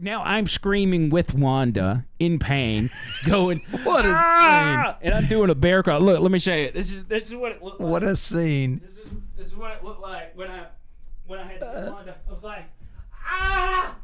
Now I'm screaming with Wanda in pain, going, "What a scene!" And I'm doing a bear crawl. Look, let me show you. This is what it looked like. What a scene! This is what it looked like when I had Wanda. I was like, "Ah!"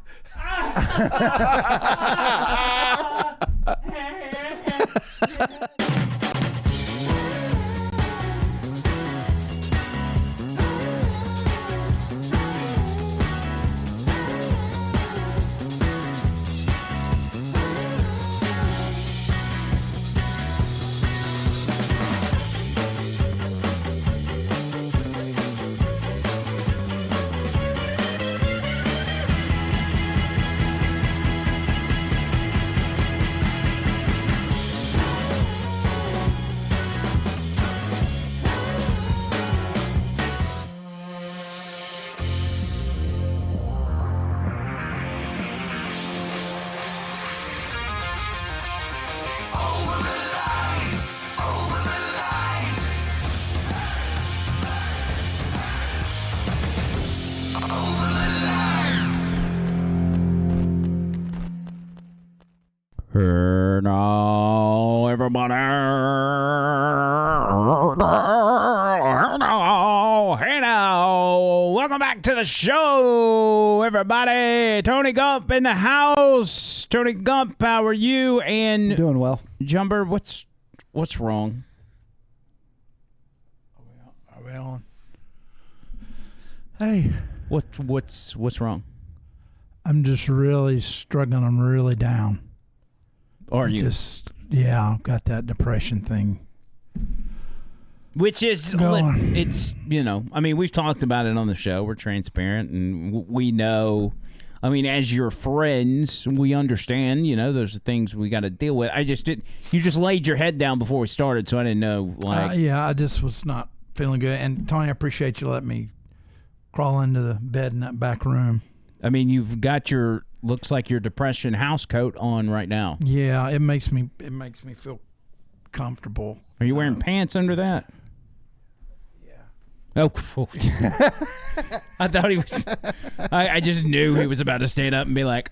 Hey now, everybody. Hey now. Welcome back to the show, everybody. Tony Gump in the house. Tony Gump, how are you? And Doing well. Jumper, what's wrong? Are we on? Hey. What's wrong? I'm just really struggling. I'm really down. Are you? I've got that depression thing. Which is, it's, I mean, we've talked about it on the show. We're transparent, and we know, I mean, as your friends, we understand, those are things we got to deal with. You just laid your head down before we started, so I didn't know, I just was not feeling good. And, Tony, I appreciate you letting me crawl into the bed in that back room. I mean, you've got looks like your depression house coat on right now. Yeah, it makes me feel comfortable. Are you wearing pants under that? Yeah. Oh, I thought he was. I just knew he was about to stand up and be like,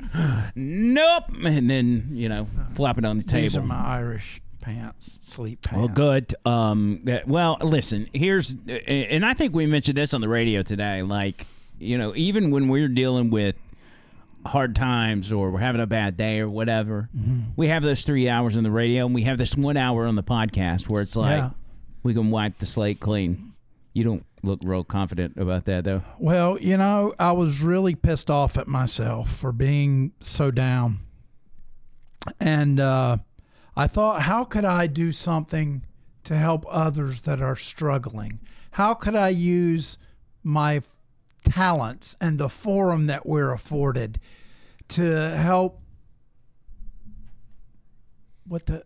"Nope," and then flop it on the table. These are my Irish pants, sleep pants. Well, good. Well, listen. And I think we mentioned this on the radio today. Even when we're dealing with hard times or we're having a bad day or whatever, we have those 3 hours on the radio and we have this 1 hour on the podcast where it's like we can wipe the slate clean. You don't look real confident about that, though. Well, I was really pissed off at myself for being so down. And I thought, how could I do something to help others that are struggling? How could I use my talents and the forum that we're afforded to help? What the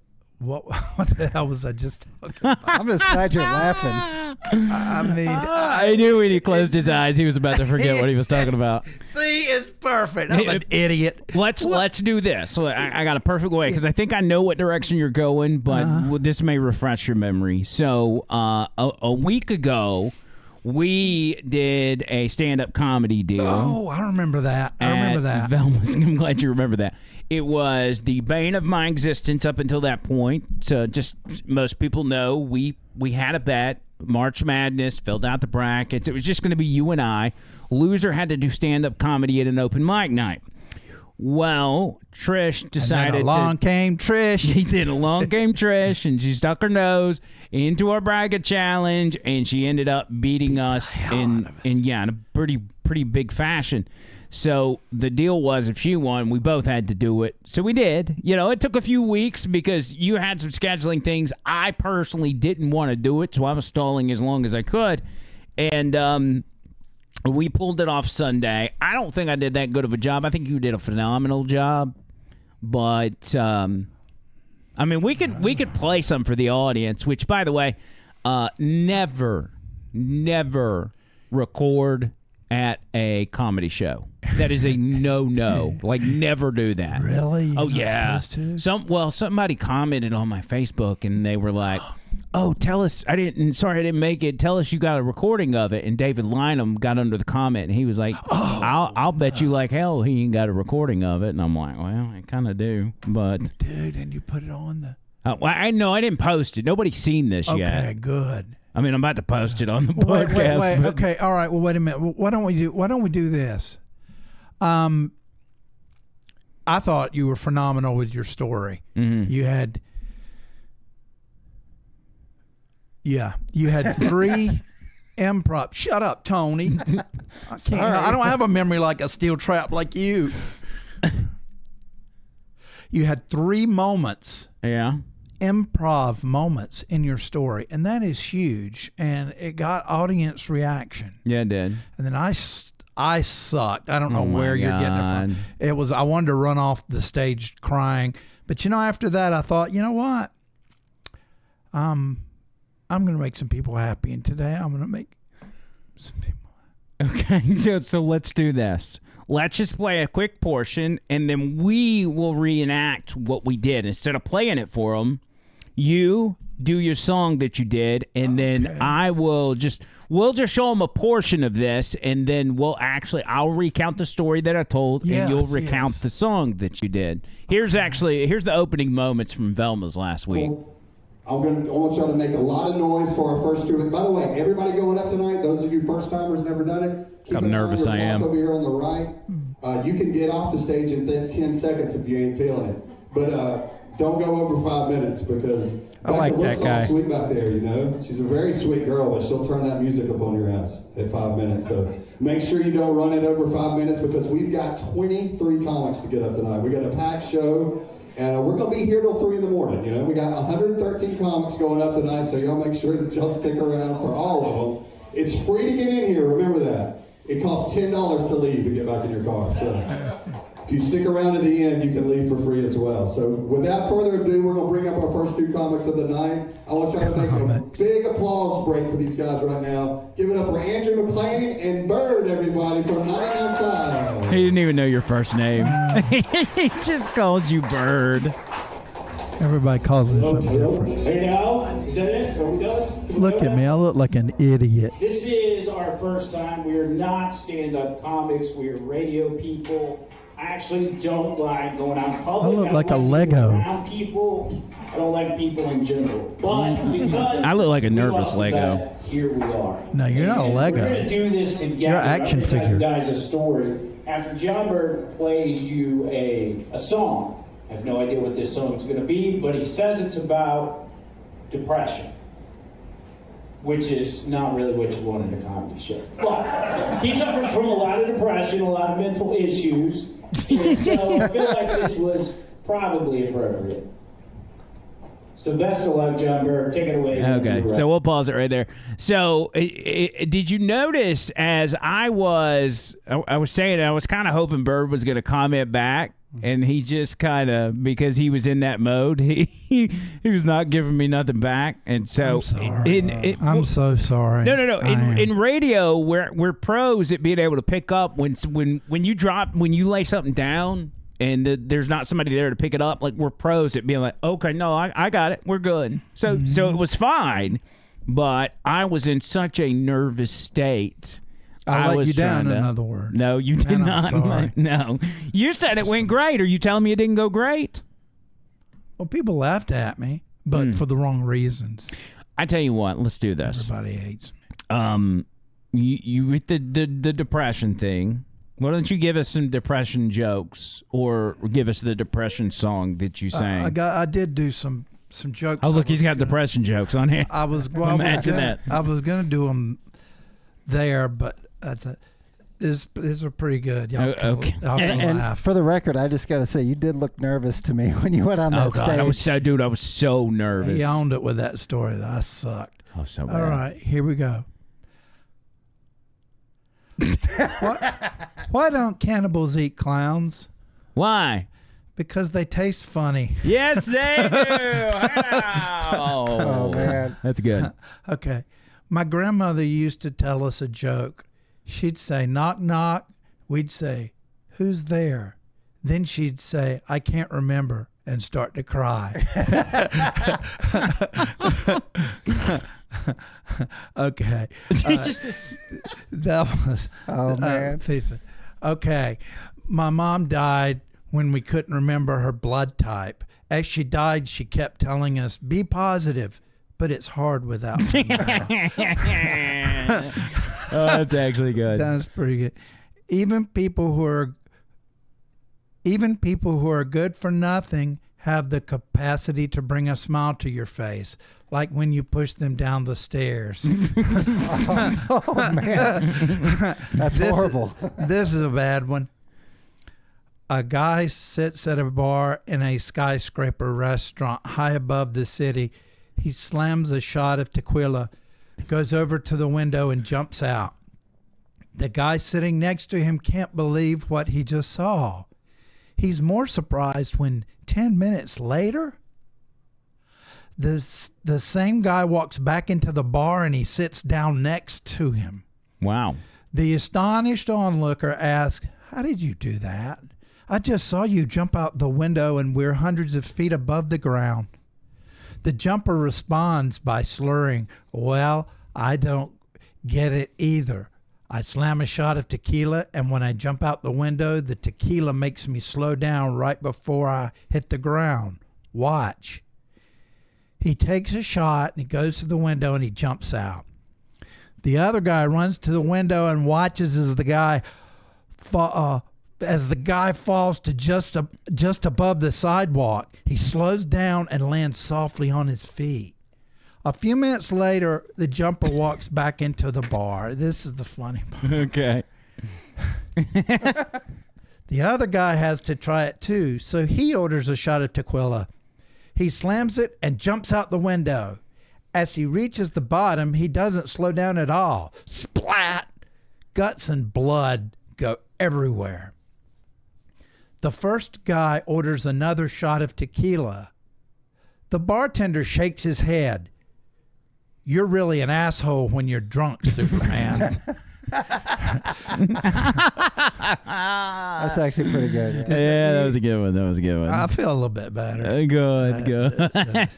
hell was I just talking about? I'm just glad you're laughing. I mean, I knew when he closed his eyes he was about to forget what he was talking about. See, it's perfect. I'm an idiot. Let's do this. I got a perfect way because I think I know what direction you're going, but this may refresh your memory. So a week ago, we did a stand-up comedy deal. Oh, I remember that. Velma's. I'm glad you remember that. It was the bane of my existence up until that point. So just most people know we had a bet, March Madness, filled out the brackets. It was just going to be you and I. Loser had to do stand-up comedy at an open mic night. Well, Trish decided and then along came Trish. She did. Along came Trish, and she stuck her nose into our bracket challenge, and she ended up beating us in a pretty big fashion. So the deal was, if she won, we both had to do it. So we did. It took a few weeks because you had some scheduling things. I personally didn't want to do it, so I was stalling as long as I could. And we pulled it off Sunday. I don't think I did that good of a job. I think you did a phenomenal job. But, I mean, we could play some for the audience, which, by the way, never record at a comedy show. That is a no-no. Never do that. Really? Oh, yeah. Somebody commented on my Facebook, and they were like, oh, tell us, I didn't make it. Tell us you got a recording of it. And David Lynham got under the comment, and he was like, I'll bet you like hell he ain't got a recording of it. And I'm like, well, I kind of do, but. Dude, and you put it on the. Well, I know I didn't post it. Nobody's seen this yet. Okay, good. I mean, I'm about to post it on the podcast. Wait. Okay, all right. Well, wait a minute. Why don't we do this? I thought you were phenomenal with your story. Mm-hmm. You had 3 improv. Shut up, Tony. I don't have a memory like a steel trap like you. You had 3 moments. Yeah. Improv moments in your story, and that is huge, and it got audience reaction. Yeah, it did. And then I sucked. I don't know where you're getting it from. It was, I wanted to run off the stage crying, but after that I thought, you know what, I'm gonna make some people happy, and today I'm gonna make some people happy. Okay, so let's do this. Let's just play a quick portion, and then we will reenact what we did. Instead of playing it for them, you do your song that you did, and then we'll just show them a portion of this, and then I'll recount the story that I told, and you'll recount the song that you did. Here's the opening moments from Velma's last week. I want y'all to make a lot of noise for our first 2. By the way, everybody going up tonight, those of you first timers never done it, keep how nervous I am. Over here on the right, you can get off the stage in 10 seconds if you ain't feeling it, but don't go over 5 minutes because I like that guy. Sweet back there, she's a very sweet girl, but she'll turn that music up on your ass at 5 minutes. So make sure you don't run it over 5 minutes because we've got 23 comics to get up tonight. We got a packed show. And we're going to be here till 3 in the morning. We got 113 comics going up tonight, so y'all make sure that y'all stick around for all of them. It's free to get in here, remember that. It costs $10 to leave and get back in your car. So if you stick around to the end, you can leave for free as well. So without further ado, we're going to bring up our first 2 comics of the night. I want y'all to make a big applause break for these guys right now. Give it up for Andrew McLean and Bird, everybody, from 99.5. He didn't even know your first name. He just called you Bird. Everybody calls me something different. Hey now, is that it? Are we done? Look at me, I look like an idiot. This is our first time. We are not stand-up comics. We are radio people. I actually don't like going out in public. I look like a Lego. Around people. I don't like people in general. But because I look like a nervous Lego. Here we are. No, you're not a Lego. We're going to do this together. You're an action figure. You guys a story. After John Bird plays you a song, I have no idea what this song is going to be, but he says it's about depression, which is not really what you want in a comedy show. But he suffers from a lot of depression, a lot of mental issues, and so I feel like this was probably appropriate. So best of luck, John Bird. Take it away. Okay, so we'll pause it right there. So did you notice as I was saying, I was kind of hoping Bird was going to comment back, and he just kind of, because he was in that mode, he was not giving me nothing back, and so I'm so sorry. No. In radio, we're pros at being able to pick up when you lay something down and there's not somebody there to pick it up. Like, we're pros at being like, okay, no, I got it, we're good. So it was fine, but I was in such a nervous state. I let you down, in other words. No, you did not. Sorry. No. You said it went great. Are you telling me it didn't go great? Well, people laughed at me, but for the wrong reasons. I tell you what, let's do this. Everybody hates me. You with the depression thing. Why don't you give us some depression jokes, or give us the depression song that you sang? I did do some jokes. Oh, look, he's got depression jokes on here. Imagine that. I was gonna do them there, but these are pretty good. Y'all can laugh. For the record, I just got to say, you did look nervous to me when you went on that stage. I was so nervous. He owned it with that story. That I sucked. Oh, so bad. All right, here we go. Why don't cannibals eat clowns? Why? Because they taste funny. Yes, they do. Oh, man. That's good. Okay. My grandmother used to tell us a joke. She'd say, knock, knock. We'd say, who's there? Then she'd say, "I can't remember," and start to cry. Okay. That was. Oh, man. Okay. My mom died when we couldn't remember her blood type. As she died, she kept telling us, "Be positive," but it's hard without her now. Oh, that's actually good. That's pretty good. Even people who are good for nothing have the capacity to bring a smile to your face, like when you push them down the stairs. Oh, man. That's horrible. This is a bad one. A guy sits at a bar in a skyscraper restaurant high above the city. He slams a shot of tequila, goes over to the window, and jumps out. The guy sitting next to him can't believe what he just saw. He's more surprised when 10 minutes later, the same guy walks back into the bar and he sits down next to him. Wow. The astonished onlooker asks, "How did you do that? I just saw you jump out the window and we're hundreds of feet above the ground." The jumper responds by slurring, "Well, I don't get it either. I slam a shot of tequila, and when I jump out the window, the tequila makes me slow down right before I hit the ground. Watch." He takes a shot, and he goes to the window, and he jumps out. The other guy runs to the window and watches as the guy falls to just above the sidewalk. He slows down and lands softly on his feet. A few minutes later, the jumper walks back into the bar. This is the funny part. Okay. The other guy has to try it too, so he orders a shot of tequila. He slams it and jumps out the window. As he reaches the bottom, he doesn't slow down at all. Splat! Guts and blood go everywhere. The first guy orders another shot of tequila. The bartender shakes his head. "You're really an asshole when you're drunk, Superman." That's actually pretty good. Yeah, that was a good one. I feel a little bit better. Good.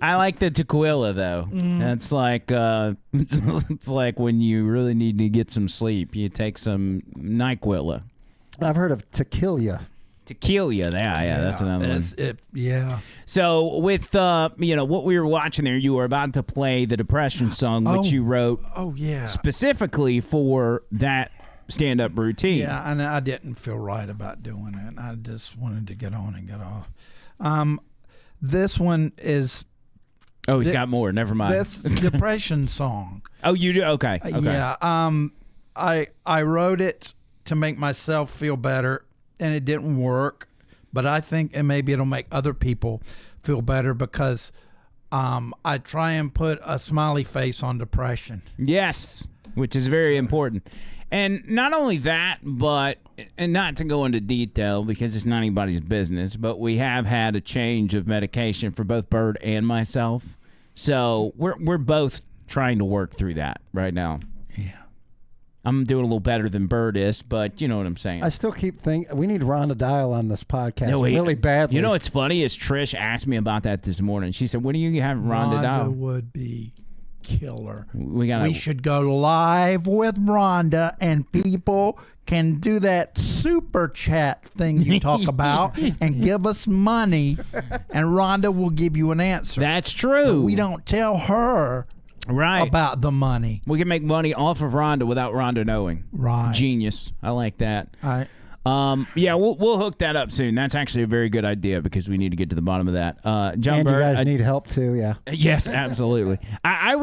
I like the tequila though. That's like it's like when you really need to get some sleep, you take some NyQuil. I've heard of tequila. Tequila, yeah, that's another one. Yeah. So with what we were watching there, you were about to play the Depression song, which you wrote specifically for that stand-up routine. Yeah, and I didn't feel right about doing it. I just wanted to get on and get off. This one is... Oh, he's got more. Never mind. This Depression song. Oh, you do? Okay. Yeah. I wrote it to make myself feel better, and it didn't work. But I think maybe it'll make other people feel better because I try and put a smiley face on depression. Yes, which is very important. And not only that, but, and not to go into detail because it's not anybody's business, but we have had a change of medication for both Bird and myself. So we're both trying to work through that right now. Yeah. I'm doing a little better than Bird is, but you know what I'm saying. I still keep thinking we need Rhonda Dial on this podcast really badly. You know what's funny is Trish asked me about that this morning. She said, when do you have Rhonda Dial? Rhonda would be killer. We should go live with Rhonda, and people can do that super chat thing you talk about and give us money, and Rhonda will give you an answer. That's true. But we don't tell her about the money. We can make money off of Rhonda without Rhonda knowing. Right. Genius. I like that. All right. Yeah, we'll hook that up soon. That's actually a very good idea because we need to get to the bottom of that. John and Bird, you guys need help too, yeah. Yes, absolutely. I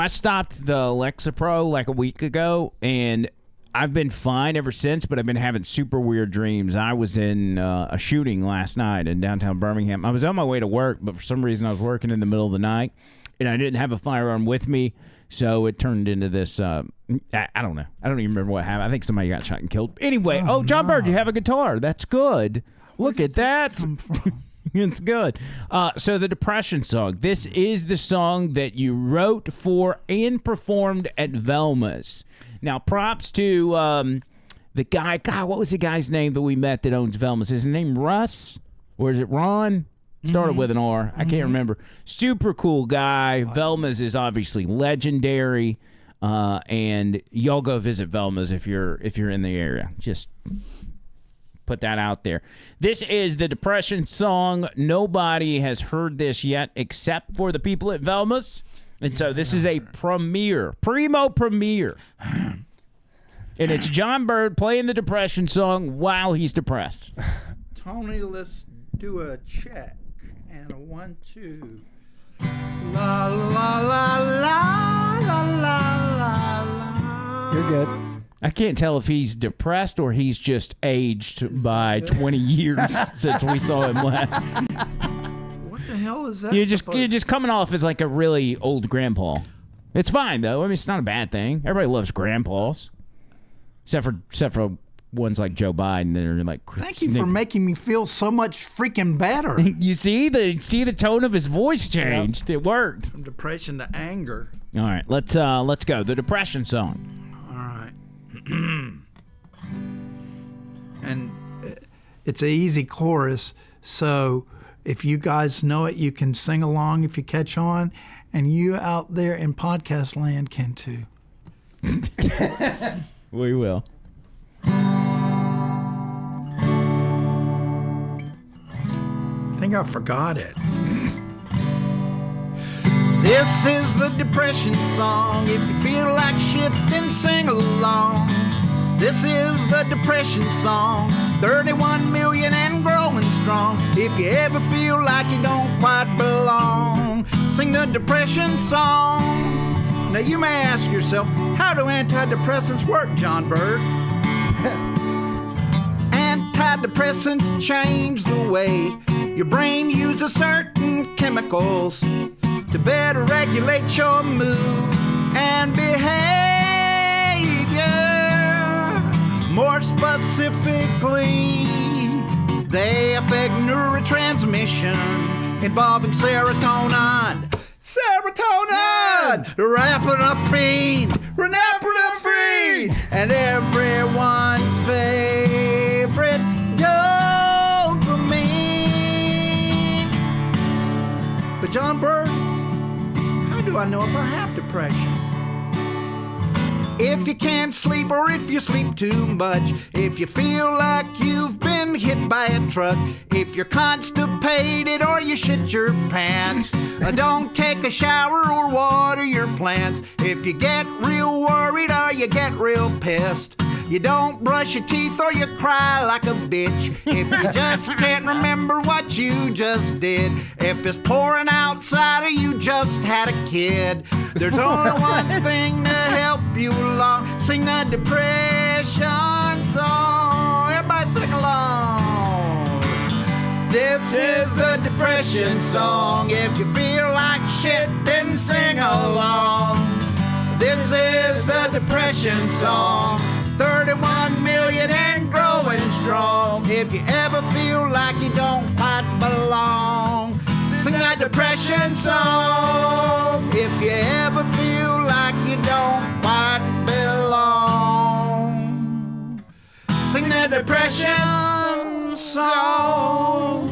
stopped the Lexapro like a week ago, and I've been fine ever since, but I've been having super weird dreams. I was in a shooting last night in downtown Birmingham. I was on my way to work, but for some reason I was working in the middle of the night, and I didn't have a firearm with me. So it turned into this, I don't know. I don't even remember what happened. I think somebody got shot and killed. Anyway, John Bird, you have a guitar. That's good. Look at that. It's good. So the Depression song. This is the song that you wrote for and performed at Velma's. Now, props to The guy, God, what was the guy's name that we met that owns Velma's? Is his name Russ? Or is it Ron? Started with an R. I can't remember. Super cool guy. Velma's is obviously legendary. And y'all go visit Velma's if you're in the area. Just put that out there. This is the Depression song. Nobody has heard this yet except for the people at Velma's. And so this is a primo premiere. And it's John Bird playing the Depression song while he's depressed. Tony, let's do a check. And a 1, 2. La, la, la, la, la, la, la. You're good. I can't tell if he's depressed or he's just aged by 20 years since we saw him last. What the hell is that? You're just coming off as like a really old grandpa. It's fine though. I mean, it's not a bad thing. Everybody loves grandpas, except for ones like Joe Biden that are like. Thank you for making me feel so much freaking better. You see the tone of his voice changed. Yep. It worked. From depression to anger. All right, let's go. The Depression song. All right. And it's an easy chorus, so if you guys know it, you can sing along if you catch on, and you out there in podcast land can too. We will. I think I forgot it. This is the Depression song. If you feel like shit, then sing along. This is the Depression song. 31 million and growing strong. If you ever feel like you don't quite belong, sing the Depression song. Now you may ask yourself, how do antidepressants work, John Bird? Antidepressants change the way your brain uses certain chemicals to better regulate your mood and behavior. More specifically, they affect neurotransmission involving serotonin, norepinephrine, and everyone's favorite dopamine. But John Bird, how do I know if I have depression? If you can't sleep or if you sleep too much, if you feel like you've been hit by a truck, if you're constipated or you shit your pants, don't take a shower or water your plants, if you get real worried or you get real pissed, you don't brush your teeth or you cry like a bitch, if you just can't remember what you just did, if it's pouring outside or you just had a kid, there's only one thing to help you along. Sing the Depression song. Everybody sing along. This is the Depression song. If you feel like shit, then sing along. This is the Depression song. 31 million and growing strong. If you ever feel like you don't quite belong, sing that Depression song. If you ever feel like you don't quite belong, sing that Depression song.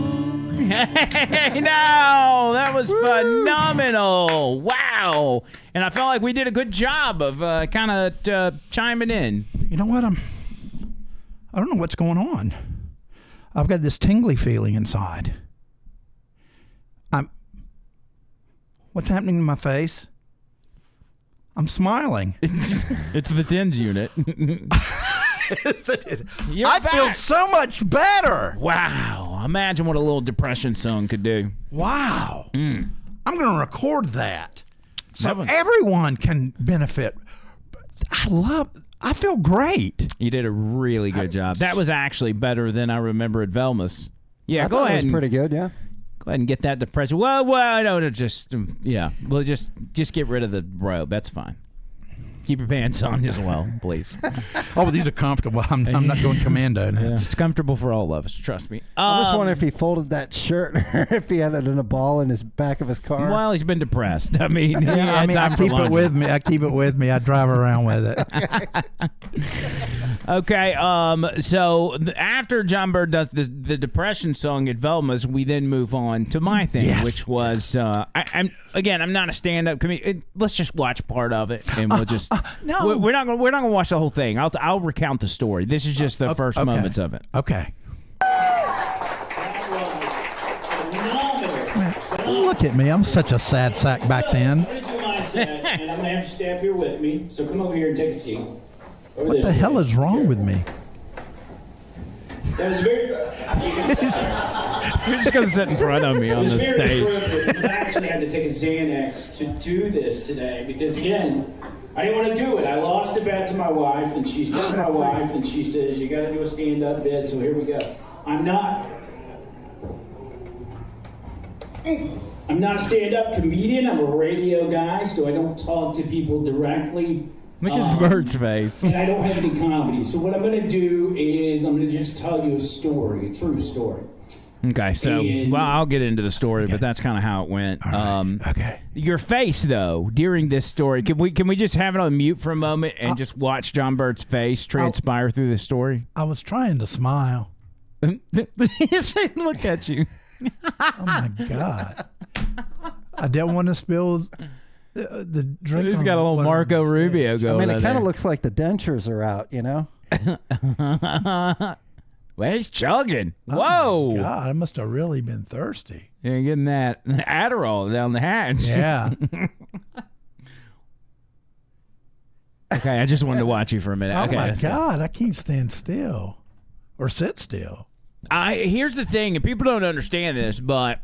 Hey, no, that was phenomenal. Wow. And I felt like we did a good job of kind of chiming in. You know what? I don't know what's going on. I've got this tingly feeling inside. What's happening to my face? I'm smiling. It's the TENS unit. I feel so much better. Wow. Imagine what a little Depression song could do. Wow. I'm going to record that so everyone can benefit. I feel great. You did a really good job. That was actually better than I remember at Velma's. Yeah, I go thought ahead. It was pretty good, yeah. Go ahead and get that Depression. Well, no, just Well, just get rid of the robe. That's fine. Keep your pants on as well, please. Oh, these are comfortable. I'm not going commando now. Yeah, it's comfortable for all of us. Trust me. I just wonder if he folded that shirt or if he had it in a ball in his back of his car. Well, he's been depressed. I mean, I keep it with me. I keep it with me. I drive around with it. Okay, so after John Bird does the depression song at Velma's, we then move on to my thing, which was I'm not a stand-up comedian. Let's just watch part of it, and we'll just no. we're not gonna watch the whole thing. I'll recount the story. This is just the first moments of it. Okay. Phenomenal. Look at me. I'm such a sad sack back then. I'm going to do my set, and I'm going to have you stay up here with me. So come over here and take a seat. Over What the hell is wrong with me? That was very... You're just gonna sit in front of me on the stage. Because I actually had to take a Xanax to do this today because, again, I didn't want to do it. I lost a bet to my wife, and she says, you got to do a stand-up bit, so here we go. I'm not a stand-up comedian. I'm a radio guy, so I don't talk to people directly. Look at Bird's face. And I don't have any comedy. So what I'm going to do is I'm going to just tell you a story, a true story. Okay, so I'll get into the story, but that's kind of how it went. Okay. Your face, though, during this story, can we just have it on mute for a moment and just watch John Bird's face transpire through the story? I was trying to smile. Look at you. Oh my God! I didn't want to spill the drink. He's got a little Marco Rubio going. I mean, it kind of looks like the dentures are out, you know? Well, he's chugging. Oh Whoa! my God, I must have really been thirsty. You're getting that Adderall down the hatch. Yeah. Okay, I just wanted to watch you for a minute. Oh Okay, my God, I can't stand still or sit still. Here's the thing, and people don't understand this, but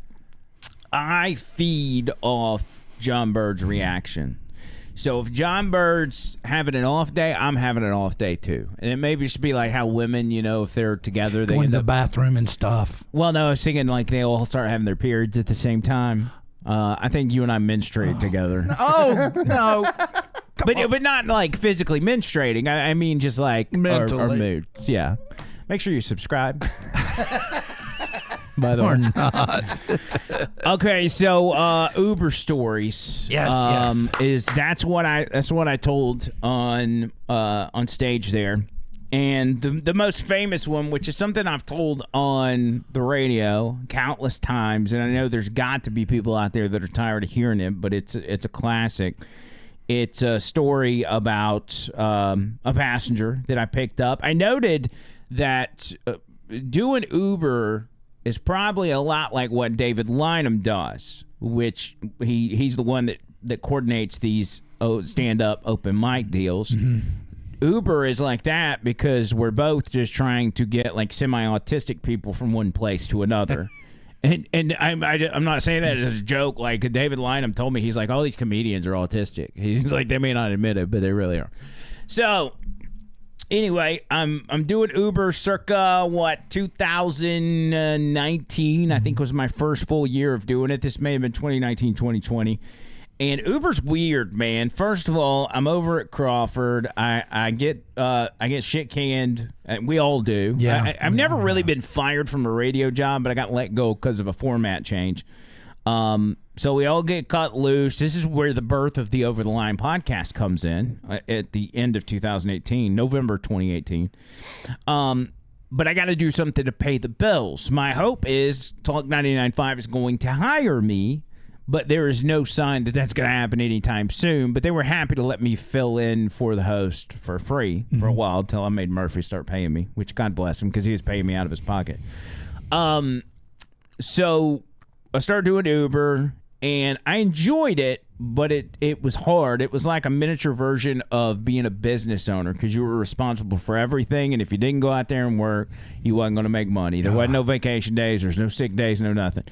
I feed off John Bird's reaction. So if John Bird's having an off day, I'm having an off day too. And it may just be like how women, if they're together, they Go in end the up... bathroom and stuff. Well, no, I was thinking like they all start having their periods at the same time. I think you and I menstruate together. Oh no! But not like physically menstruating. I mean just like our moods. Yeah. Make sure you subscribe. By the way. Or not. Okay, so Uber stories. Yes. That's what I told on stage there. And the most famous one, which is something I've told on the radio countless times, and I know there's got to be people out there that are tired of hearing it, but it's a classic. It's a story about a passenger that I picked up. I noted that doing Uber is probably a lot like what David Lynham does, which he's the one that coordinates these stand-up open mic deals. Mm-hmm. Uber is like that because we're both just trying to get like semi-autistic people from one place to another. And I'm not saying that as a joke. Like David Lynham told me, he's like, all these comedians are autistic. He's like, they may not admit it, but they really are. So anyway, I'm doing Uber circa 2019, I think was my first full year of doing it. This may have been 2019, 2020. And Uber's weird, man. First of all, I'm over at Crawford. I get shit canned. We all do. Yeah. I've never really been fired from a radio job, but I got let go because of a format change. So we all get cut loose. This is where the birth of the Over the Line podcast comes in at the end of 2018, November 2018. But I got to do something to pay the bills. My hope is Talk 99.5 is going to hire me, but there is no sign that that's going to happen anytime soon. But they were happy to let me fill in for the host for free for a while until I made Murphy start paying me, which God bless him because he was paying me out of his pocket. So I started doing Uber, and I enjoyed it, but it was hard. It was like a miniature version of being a business owner because you were responsible for everything, and if you didn't go out there and work, you wasn't going to make money. There wasn't no vacation days. There's no sick days, no nothing.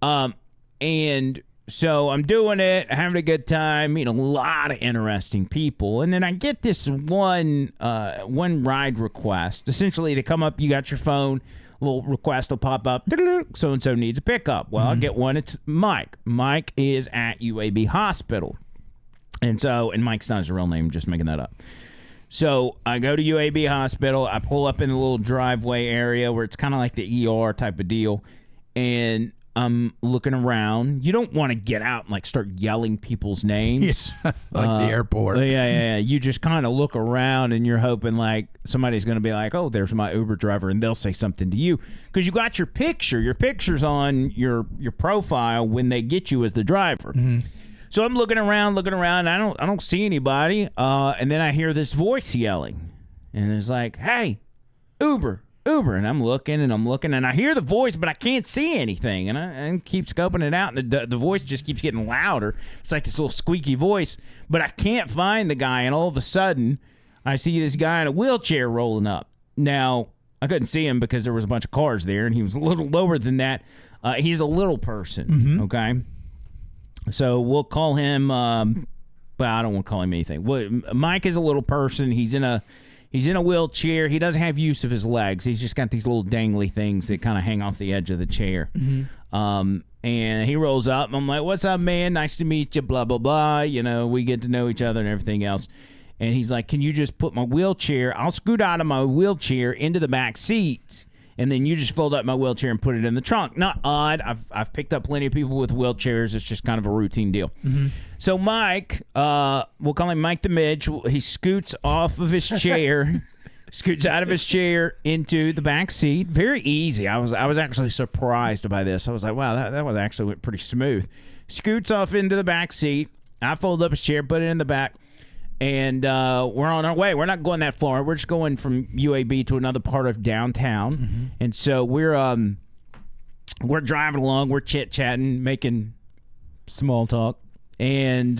And so I'm doing it, having a good time, meeting a lot of interesting people, and then I get this one ride request. Essentially, they come up, you got your phone, a little request will pop up, so-and-so needs a pickup. Well, I'll get one, it's Mike. Mike is at UAB Hospital. And Mike's not his real name, just making that up. So I go to UAB Hospital, I pull up in the little driveway area where it's kind of like the ER type of deal, and I'm looking around. You don't want to get out and like start yelling people's names. like the airport. Yeah. You just kind of look around and you're hoping like somebody's going to be like, oh, there's my Uber driver, and they'll say something to you because you got your picture. Your picture's on your profile when they get you as the driver. Mm-hmm. So I'm looking around. And I don't see anybody. And then I hear this voice yelling, and it's like, "Hey, Uber." And I'm looking, and I hear the voice, but I can't see anything. And I keep scoping it out, and the voice just keeps getting louder. It's like this little squeaky voice, but I can't find the guy. And all of a sudden, I see this guy in a wheelchair rolling up. Now, I couldn't see him because there was a bunch of cars there, and he was a little lower than that. He's a little person, okay? So we'll call him, but I don't want to call him anything. Mike is a little person. He's in a wheelchair. He doesn't have use of his legs. He's just got these little dangly things that kind of hang off the edge of the chair. Mm-hmm. And he rolls up, and I'm like, "What's up, man? Nice to meet you, blah, blah, blah." You know, we get to know each other and everything else. And he's like, "Can you just put my wheelchair? I'll scoot out of my wheelchair into the back seat, and then you just fold up my wheelchair and put it in the trunk." Not odd. I've picked up plenty of people with wheelchairs. It's just kind of a routine deal. Mm-hmm. So Mike, we'll call him Mike the Midge. He scoots off of his chair, scoots out of his chair into the back seat. Very easy. I was actually surprised by this. I was like, wow, that was actually went pretty smooth. Scoots off into the back seat. I fold up his chair, put it in the back. And we're on our way. We're not going that far. We're just going from UAB to another part of downtown. Mm-hmm. And so we're driving along. We're chit-chatting, making small talk. And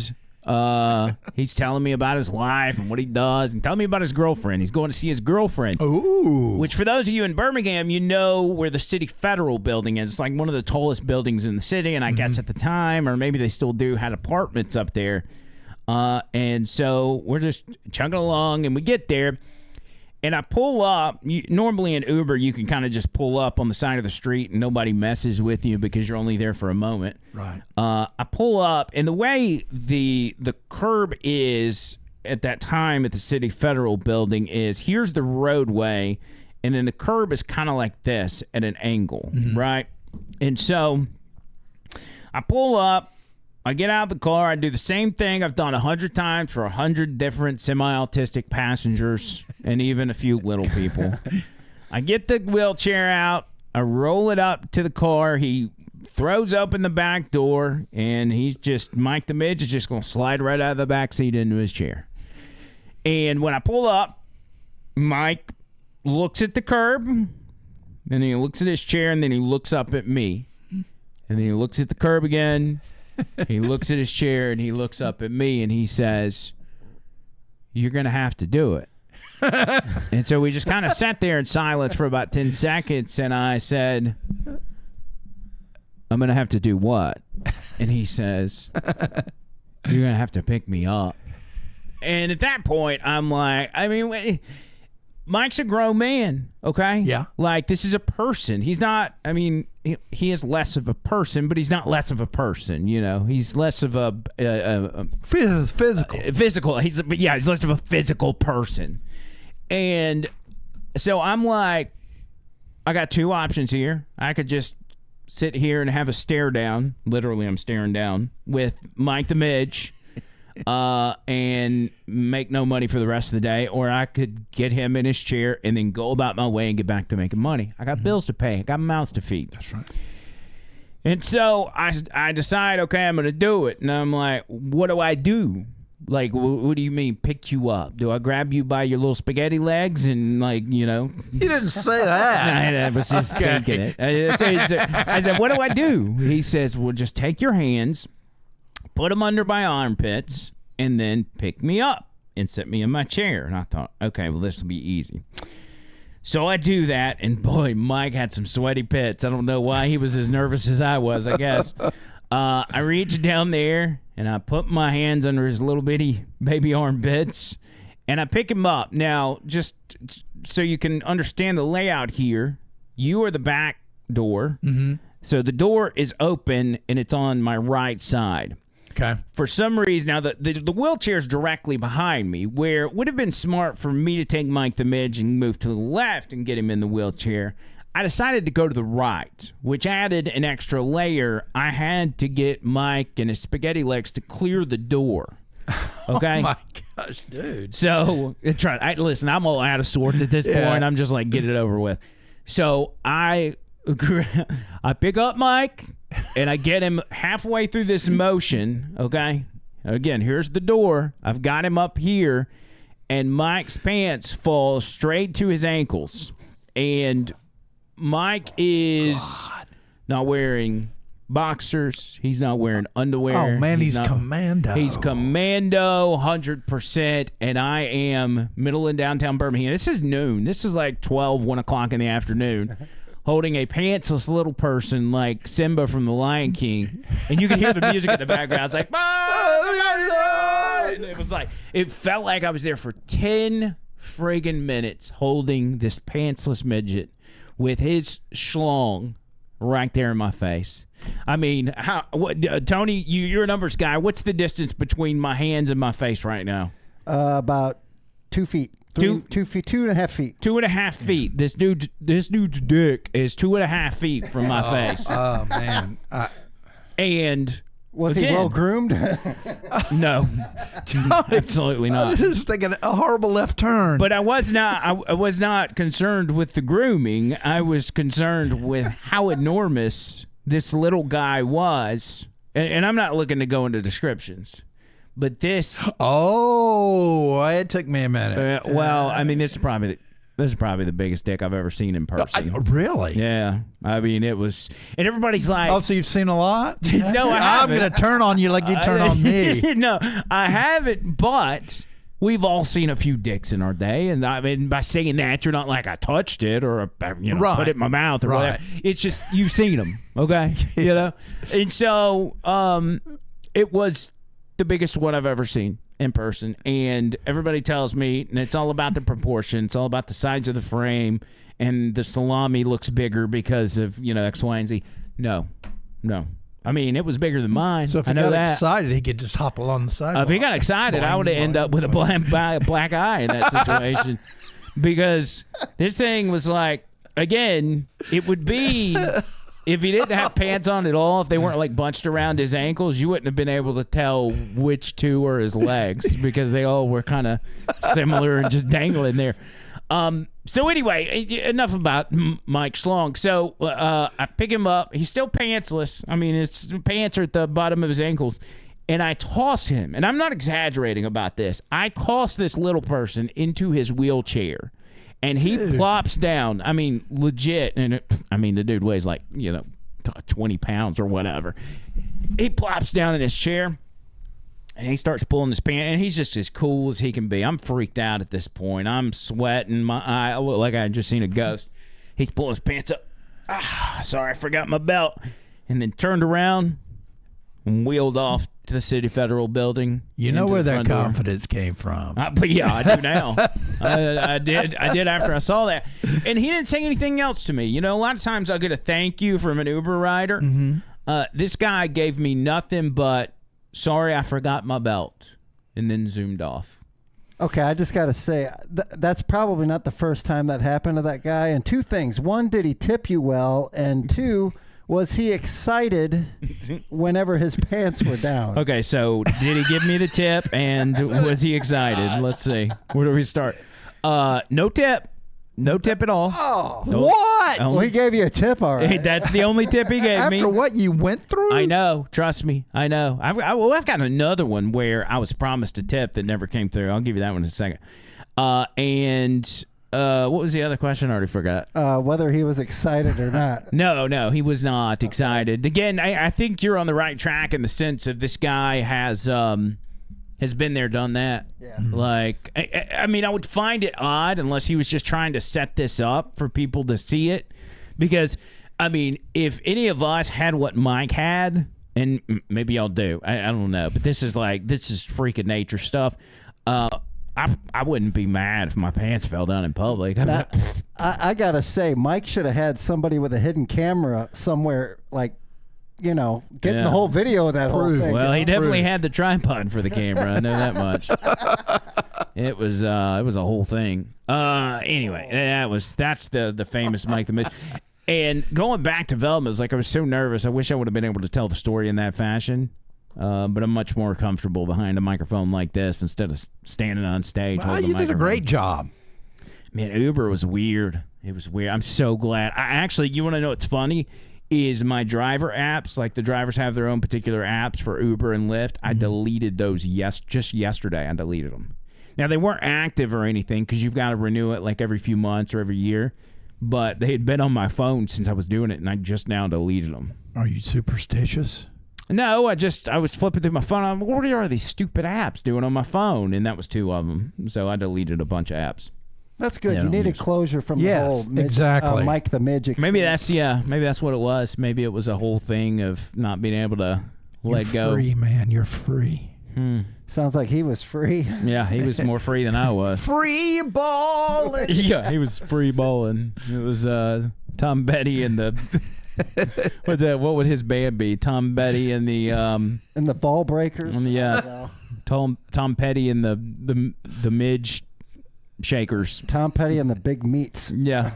he's telling me about his life and what he does and telling me about his girlfriend. He's going to see his girlfriend. Ooh. Which, for those of you in Birmingham, you know where the City Federal building is. It's like one of the tallest buildings in the city. And I guess at the time, or maybe they still do, had apartments up there. And so we're just chugging along, and we get there, and I pull up. Normally in Uber, you can kind of just pull up on the side of the street, and nobody messes with you because you're only there for a moment. Right. I pull up, and the way the curb is at that time at the City Federal building is here's the roadway, and then the curb is kind of like this at an angle, right? And so I pull up. I get out of the car. I do the same thing I've done 100 times for 100 different semi-autistic passengers and even a few little people. I get the wheelchair out. I roll it up to the car. He throws open the back door, and Mike the Midge is just going to slide right out of the back seat into his chair. And when I pull up, Mike looks at the curb, and then he looks at his chair, and then he looks up at me. And then he looks at the curb again. He looks at his chair, and he looks up at me, and he says, "You're going to have to do it." And so we just kind of sat there in silence for about 10 seconds, and I said, "I'm going to have to do what?" And he says, "You're going to have to pick me up." And at that point, I'm like, Mike's a grown man, okay? Yeah. Like, this is a person. He's not, he is less of a person, but he's not less of a person, you know? He's less of a physical. Physical. He's less of a physical person. And so I'm like, I got two options here. I could just sit here and have a stare down. Literally, I'm staring down with Mike the Midge. And make no money for the rest of the day, or I could get him in his chair and then go about my way and get back to making money. I got bills to pay. I got mouths to feed. That's right. And so I decide, okay, I'm going to do it. And I'm like, what do I do? Like, what do you mean, pick you up? Do I grab you by your little spaghetti legs and, like, you know? He didn't say that. I was just thinking it. I said, what do I do? He says, well, just take your hands, put them under my armpits, and then pick me up and sit me in my chair. And I thought, okay, well, this will be easy. So I do that, and boy, Mike had some sweaty pits. I don't know why he was as nervous as I was, I guess. I reach down there, and I put my hands under his little bitty baby armpits, and I pick him up. Now, just so you can understand the layout here, you are the back door. Mm-hmm. So the door is open, and it's on my right side. Okay. For some reason, now the wheelchair's directly behind me, where it would have been smart for me to take Mike the Midge and move to the left and get him in the wheelchair. I decided to go to the right, which added an extra layer. I had to get Mike and his spaghetti legs to clear the door. Okay? Oh, my gosh, dude. So, listen, I'm all out of sorts at this point. I'm just like, get it over with. So, I pick up Mike, and I get him halfway through this motion, okay? Again, here's the door. I've got him up here, and Mike's pants fall straight to his ankles. And Mike is not wearing boxers. He's not wearing underwear. Oh, man, he's commando. He's commando, 100%. And I am middle in downtown Birmingham. This is noon. This is like 1 o'clock in the afternoon. Holding a pantsless little person like Simba from The Lion King. And you can hear the music in the background. It's like, and it was like, it felt like I was there for 10 friggin' minutes holding this pantsless midget with his schlong right there in my face. I mean, Tony, you're a numbers guy. What's the distance between my hands and my face right now? About 2 feet. 2 feet, 2.5 feet. 2.5 feet. This dude's dick is 2.5 feet from my face. Oh, man. And was again, he well groomed? No, absolutely I not. was just thinking a horrible left turn. But I was not concerned with the grooming. I was concerned with how enormous this little guy was. And I'm not looking to go into descriptions. But this... Oh, it took me a minute. Well, I mean, this is probably the biggest dick I've ever seen in person. Really? Yeah. I mean, it was... And everybody's like... Oh, so you've seen a lot? No, I haven't. I'm going to turn on you like you turn on me. No, I haven't, but... We've all seen a few dicks in our day, and I mean, by saying that, you're not like I touched it or put it in my mouth or whatever. It's just you've seen them, okay? You know, and so it was the biggest one I've ever seen in person, and everybody tells me, and it's all about the proportion, it's all about the size of the frame, and the salami looks bigger because of X, Y, and Z. No. I mean, it was bigger than mine. So if he got excited, he could just hop along the side. If he got excited, I would have ended up with a black eye in that situation. Because this thing was like, again, it would be, if he didn't have pants on at all, if they weren't like bunched around his ankles, you wouldn't have been able to tell which two were his legs because they all were kind of similar and just dangling there. So anyway, enough about Mike Schlong. So I pick him up. He's still pantsless. I mean, his pants are at the bottom of his ankles. And I toss him. And I'm not exaggerating about this. I toss this little person into his wheelchair. And he plops down. I mean, legit. And the dude weighs like, 20 pounds or whatever. He plops down in his chair. And he starts pulling his pants, and he's just as cool as he can be. I'm freaked out at this point. I'm sweating. I look like I had just seen a ghost. He's pulling his pants up. Sorry, I forgot my belt. And then turned around and wheeled off to the City Federal Building. You know where that confidence came from. But yeah, I do now. I did after I saw that. And he didn't say anything else to me. A lot of times I'll get a thank you from an Uber rider. Mm-hmm. This guy gave me nothing but, sorry, I forgot my belt, and then zoomed off. Okay, I just got to say, that's probably not the first time that happened to that guy. And two things. One, did he tip you well? And two, was he excited whenever his pants were down? Okay, so did he give me the tip, and was he excited? Let's see. Where do we start? No tip. No tip at all. Oh, no, what? Well, he gave you a tip, all right. That's the only tip he gave me. After what you went through? I know. Trust me. I know. I've got another one where I was promised a tip that never came through. I'll give you that one in a second. And what was the other question? I already forgot. Whether he was excited or not. No, he was not excited. Again, I think you're on the right track in the sense of this guy has been there, done that. Yeah. Like, I mean, I would find it odd unless he was just trying to set this up for people to see it. Because, I mean, if any of us had what Mike had, and maybe y'all do, I don't know, but this is freaking nature stuff. I wouldn't be mad if my pants fell down in public. Now, I got to say, Mike should have had somebody with a hidden camera somewhere, like, getting the whole video of that whole thing. Well, he definitely had the tripod for the camera. I know that much. It was a whole thing. Anyway, that's the famous Mike the Midge. And going back to Velma's, like I was so nervous. I wish I would have been able to tell the story in that fashion. But I'm much more comfortable behind a microphone like this instead of standing on stage. Well, you did a great job. Man, Uber was weird. It was weird. I'm so glad. You want to know what's funny? Is my driver apps, like the drivers have their own particular apps for Uber and Lyft. I deleted those just yesterday. I deleted them. Now, they weren't active or anything because you've got to renew it like every few months or every year. But they had been on my phone since I was doing it, and I just now deleted them. Are you superstitious? No, I was flipping through my phone. What are these stupid apps doing on my phone? And that was 2 of them. So I deleted a bunch of apps. That's good. You needed closure from the whole exactly. Mike the Midge experience. Maybe that's what it was. Maybe it was a whole thing of not being able to let go. You're free, man. You're free. Sounds like he was free. Yeah, he was more free than I was. Free balling. Yeah, he was free balling. It was Tom Petty and the what's that? What would his band be? Tom Petty and the and the Ball Breakers. Yeah, Tom Petty and the Midge Shakers. Tom Petty and the Big Meats. Yeah.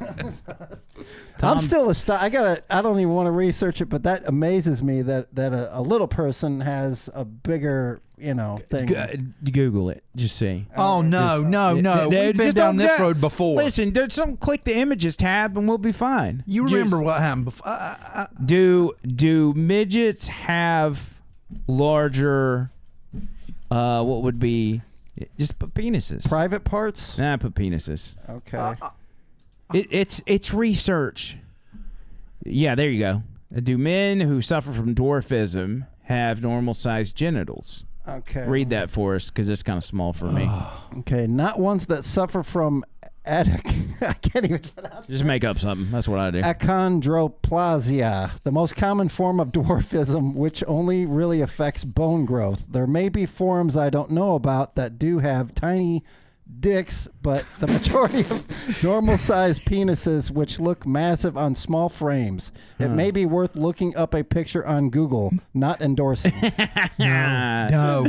I'm still I don't even want to research it, but that amazes me that a little person has a bigger thing. Google it. Just see. Oh, no. We've been down this road before. Listen, click the images tab and we'll be fine. You remember what happened before? Do midgets have larger, what would be, just put penises? Private parts? Nah, put penises. Okay. It's research. Yeah, there you go. Do men who suffer from dwarfism have normal-sized genitals? Okay. Read that for us, because it's kind of small for me. Okay, not ones that suffer from I can't even get out. Just make up something. That's what I do. Achondroplasia, the most common form of dwarfism, which only really affects bone growth. There may be forms I don't know about that do have tiny dicks, but the majority of normal-sized penises, which look massive on small frames. It may be worth looking up a picture on Google. Not endorsing. No.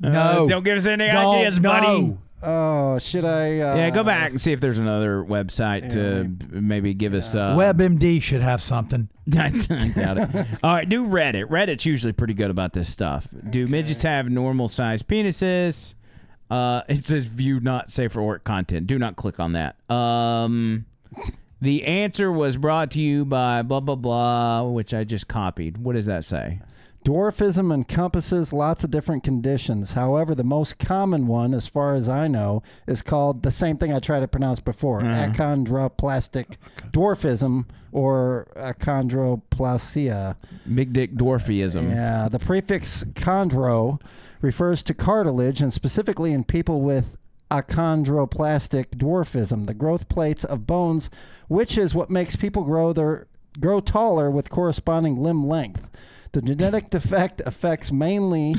Don't give us any ideas, buddy. Oh, should I? Yeah, go back and see if there's another website to maybe give us. WebMD should have something. I doubt it. All right, do Reddit. Reddit's usually pretty good about this stuff. Do midgets have normal-sized penises? It says view not safe for work content. Do not click on that. The answer was brought to you by blah, blah, blah, which I just copied. What does that say? Dwarfism encompasses lots of different conditions. However, the most common one, as far as I know, is called the same thing I tried to pronounce before, achondroplastic dwarfism or achondroplasia. Big dick dwarfism. Yeah, the prefix chondro refers to cartilage, and specifically in people with achondroplastic dwarfism, the growth plates of bones, which is what makes people grow taller with corresponding limb length. The genetic defect affects mainly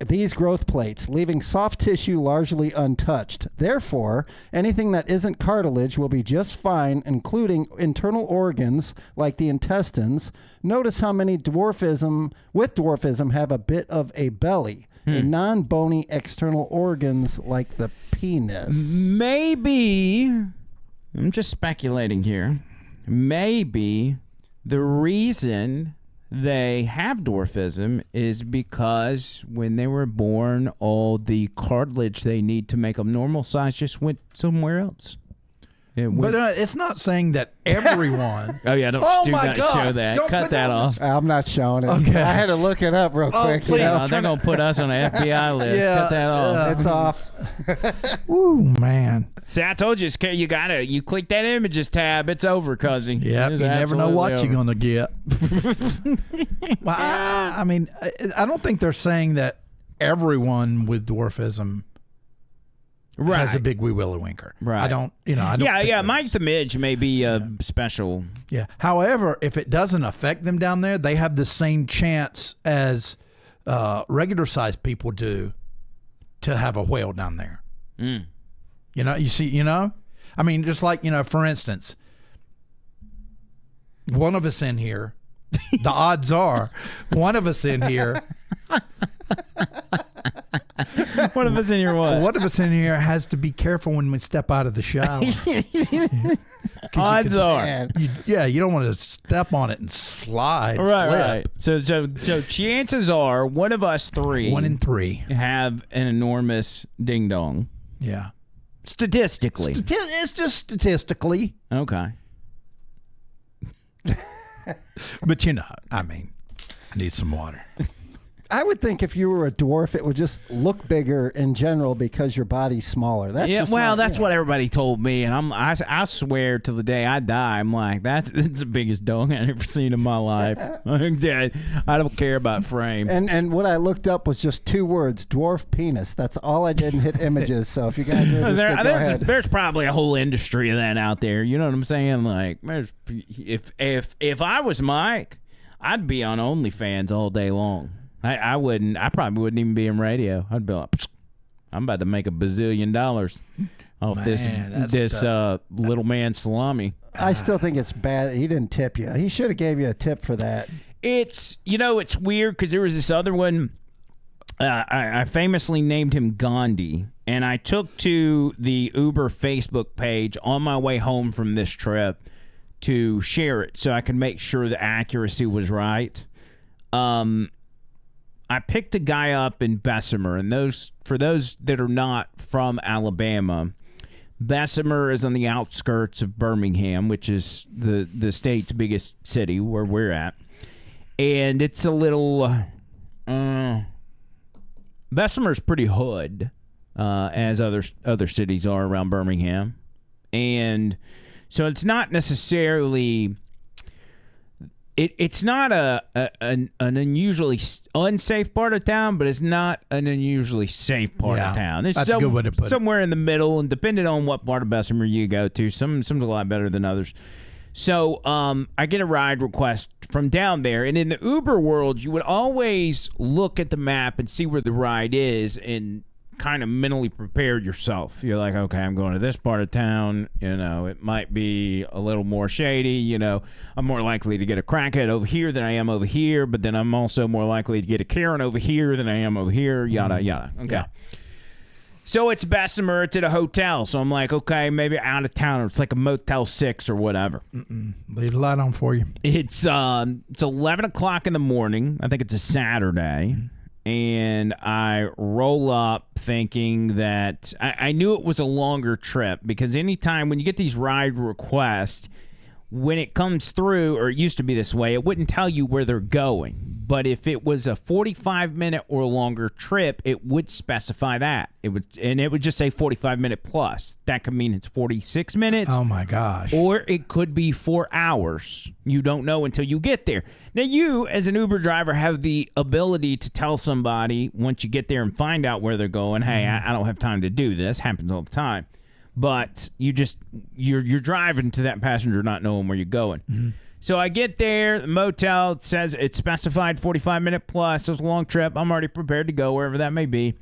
these growth plates, leaving soft tissue largely untouched. Therefore, anything that isn't cartilage will be just fine, including internal organs like the intestines. Notice how many with dwarfism have a bit of a belly, a non-bony external organs like the penis. Maybe, I'm just speculating here, maybe the reason they have dwarfism is because when they were born, all the cartilage they need to make them normal size just went somewhere else. But it's not saying that everyone. Oh, yeah, don't show that. Don't Cut that off. I'm not showing it. Okay. I had to look it up real quick. Please, they're going to put us on an FBI list. Cut that off. It's off. Ooh, man. See, I told you, you click that images tab, it's over, cousin. Yep, you never know what you're going to get. Well, I mean, I don't think they're saying that everyone with dwarfism has a big wee willy winker. Right. I don't. Mike the Midge may be special. Yeah. However, if it doesn't affect them down there, they have the same chance as regular sized people do to have a whale down there. I mean, just like, for instance, one of us in here the odds are one of us in here. One of us in here what? One of us in here has to be careful when we step out of the shower. Odds are. You don't want to step on it and slide. Right. So chances are one of us three. 1 in 3 have an enormous ding dong. Yeah. Statistically. It's just statistically. Okay. But I need some water. I would think if you were a dwarf, it would just look bigger in general because your body's smaller. That's what everybody told me, and I swear till the day I die, I'm like, it's the biggest dong I've ever seen in my life. I don't care about frame. And what I looked up was just 2 words: dwarf penis. That's all I did and hit images. So if you guys are interested, go ahead. There's probably a whole industry of that out there. You know what I'm saying? Like, if I was Mike, I'd be on OnlyFans all day long. I wouldn't. I probably wouldn't even be in radio. I'd be like, I'm about to make $1 bazillion off this little man salami. I still think it's bad. He didn't tip you. He should have gave you a tip for that. It's weird because there was this other one. I famously named him Gandhi, and I took to the Uber Facebook page on my way home from this trip to share it so I could make sure the accuracy was right. I picked a guy up in Bessemer, and for those that are not from Alabama, Bessemer is on the outskirts of Birmingham, which is the state's biggest city where we're at. And it's a little Bessemer's pretty hood, as other cities are around Birmingham. And so it's not necessarily It's not an unusually unsafe part of town, but it's not an unusually safe part of town. It's that's a good way to put it. Somewhere in the middle, and depending on what part of Bessemer you go to, some's a lot better than others. So I get a ride request from down there, and in the Uber world, you would always look at the map and see where the ride is and kind of mentally prepare yourself. You're like, okay, I'm going to this part of town. It might be a little more shady. I'm more likely to get a crackhead over here than I am over here, but then I'm also more likely to get a Karen over here than I am over here, yada, yada. Okay. Yeah. So it's Bessemer. It's at a hotel. So I'm like, okay, maybe out of town. It's like a Motel 6 or whatever. Leave the light on for you. It's 11 o'clock in the morning. I think it's a Saturday. And I roll up thinking that I knew it was a longer trip, because anytime when you get these ride requests, when it comes through, or it used to be this way, it wouldn't tell you where they're going. But if it was a 45-minute or longer trip, it would specify that. It would just say 45-minute plus. That could mean it's 46 minutes. Oh my gosh. Or it could be 4 hours. You don't know until you get there. Now, you, as an Uber driver, have the ability to tell somebody once you get there and find out where they're going, hey, I don't have time to do this. Happens all the time. But you're driving to that passenger not knowing where you're going. Mm-hmm. So I get there, the motel, it says it's specified 45-minute plus. So it's a long trip. I'm already prepared to go wherever that may be.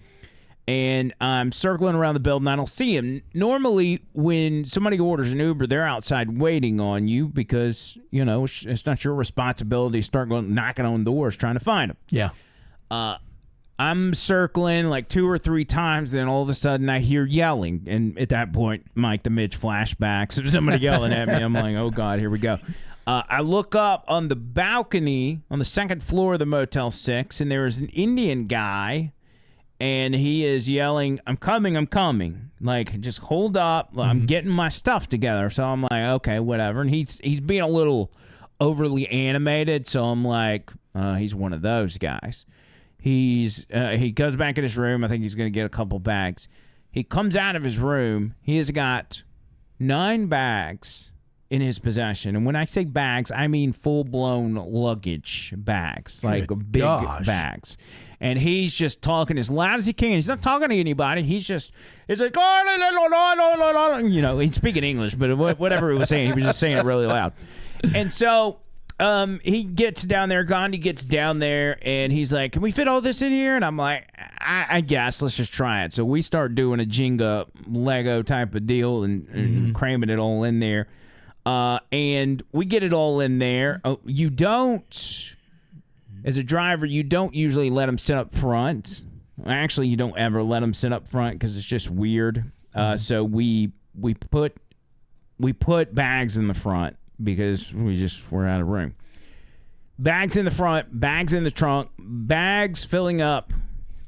And I'm circling around the building. I don't see him. Normally, when somebody orders an Uber, they're outside waiting on you because, it's not your responsibility to start going knocking on doors trying to find them. Yeah. I'm circling like 2 or 3 times, then all of a sudden I hear yelling. And at that point, Mike the Midge flashbacks of somebody yelling at me. I'm like, oh, God, here we go. I look up on the balcony on the second floor of the Motel 6, and there is an Indian guy, and he is yelling, I'm coming. Like, just hold up. I'm getting my stuff together. So I'm like, okay, whatever. And he's being a little overly animated, so I'm like, he's one of those guys. He goes back in his room. I think he's going to get a couple bags. He comes out of his room. He has got 9 bags in his possession. And when I say bags, I mean full-blown luggage bags, like big bags. And he's just talking as loud as he can. He's not talking to anybody. He's like, he's speaking English, but whatever he was saying, he was just saying it really loud. And so he gets down there, Gandhi gets down there, and he's like, can we fit all this in here? And I'm like, I guess, let's just try it. So we start doing a Jenga Lego type of deal and cramming it all in there. And we get it all in there. You don't, as a driver, you don't usually let them sit up front. Actually, you don't ever let them sit up front because it's just weird. So we put bags in the front because we're out of room. Bags in the front, bags in the trunk, bags filling up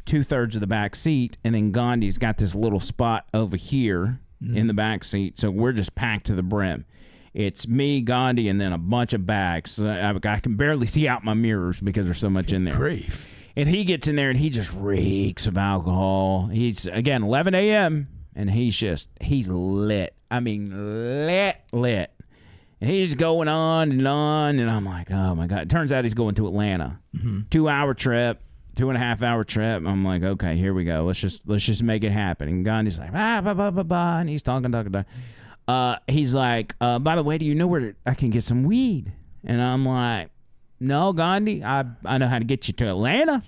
2/3 of the back seat, and then Gandhi's got this little spot over here in the back seat, so we're just packed to the brim. It's me, Gandhi, and then a bunch of bags. I can barely see out my mirrors because there's so much in there. Grief. And he gets in there and he just reeks of alcohol. He's, again, 11 a.m., and he's lit. I mean, lit. And he's going on, and I'm like, oh, my God. It turns out he's going to Atlanta. 2-hour trip, 2.5-hour trip. I'm like, okay, here we go. Let's just make it happen. And Gandhi's like, and he's talking. He's like, by the way, do you know where I can get some weed? And I'm like, no, Gandhi, I know how to get you to Atlanta.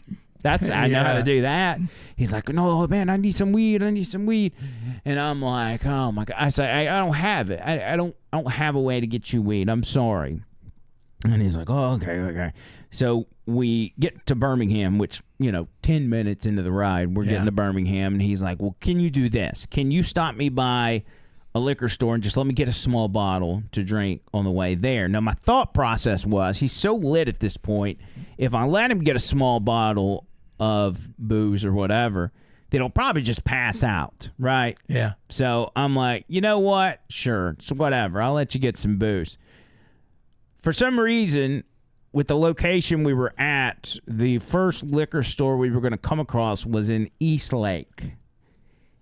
I know how to do that. He's like, no, man, I need some weed. And I'm like, oh my God. I say, I don't have it. I don't have a way to get you weed. I'm sorry. And he's like, oh, okay. So we get to Birmingham, which, 10 minutes into the ride, we're getting to Birmingham. And he's like, well, can you do this? Can you stop me by a liquor store and just let me get a small bottle to drink on the way there? Now, my thought process was, he's so lit at this point, if I let him get a small bottle of booze or whatever, then he'll probably just pass out, right? Yeah. So I'm like, you know what? Sure. So whatever. I'll let you get some booze. For some reason, with the location we were at, the first liquor store we were going to come across was in East Lake.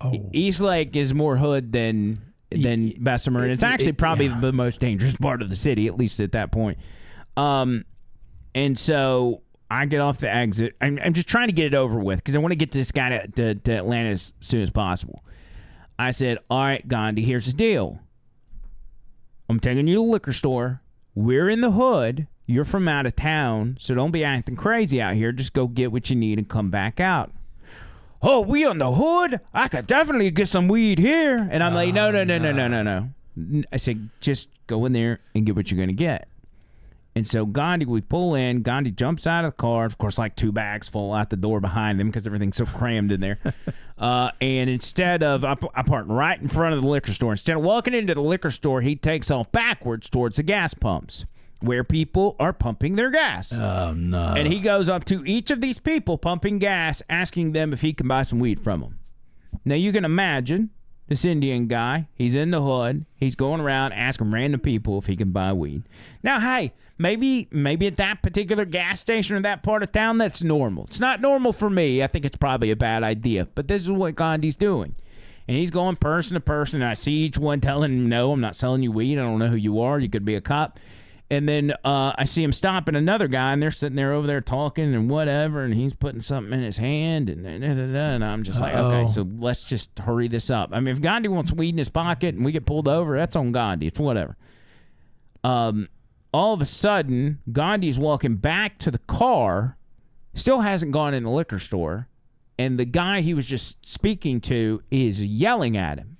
Oh. East Lake is more hood than Bessemer, and it's actually probably the most dangerous part of the city, at least at that point. And so I get off the exit. I'm just trying to get it over with because I want to get this guy to Atlanta as soon as possible. I said, all right, Gandhi, here's the deal. I'm taking you to the liquor store. We're in the hood. You're from out of town, so don't be acting crazy out here. Just go get what you need and come back out. Oh, we on the hood? I could definitely get some weed here. And I'm like, no. I said, just go in there and get what you're going to get. And so Gandhi, we pull in. Gandhi jumps out of the car. Of course, like 2 bags fall out the door behind him because everything's so crammed in there. And instead of, I parked right in front of the liquor store. Instead of walking into the liquor store, he takes off backwards towards the gas pumps where people are pumping their gas. Oh, no. And he goes up to each of these people pumping gas, asking them if he can buy some weed from them. Now, you can imagine this Indian guy. He's in the hood. He's going around asking random people if he can buy weed. Now, hey, maybe at that particular gas station or that part of town, that's normal. It's not normal for me. I think it's probably a bad idea. But this is what Gandhi's doing. And he's going person to person. And I see each one telling him, no, I'm not selling you weed. I don't know who you are. You could be a cop. And then I see him stopping another guy, and they're sitting there over there talking and whatever, and he's putting something in his hand, and I'm just like, okay, so let's just hurry this up. I mean, if Gandhi wants weed in his pocket and we get pulled over, that's on Gandhi. It's whatever. All of a sudden, Gandhi's walking back to the car, still hasn't gone in the liquor store, and the guy he was just speaking to is yelling at him,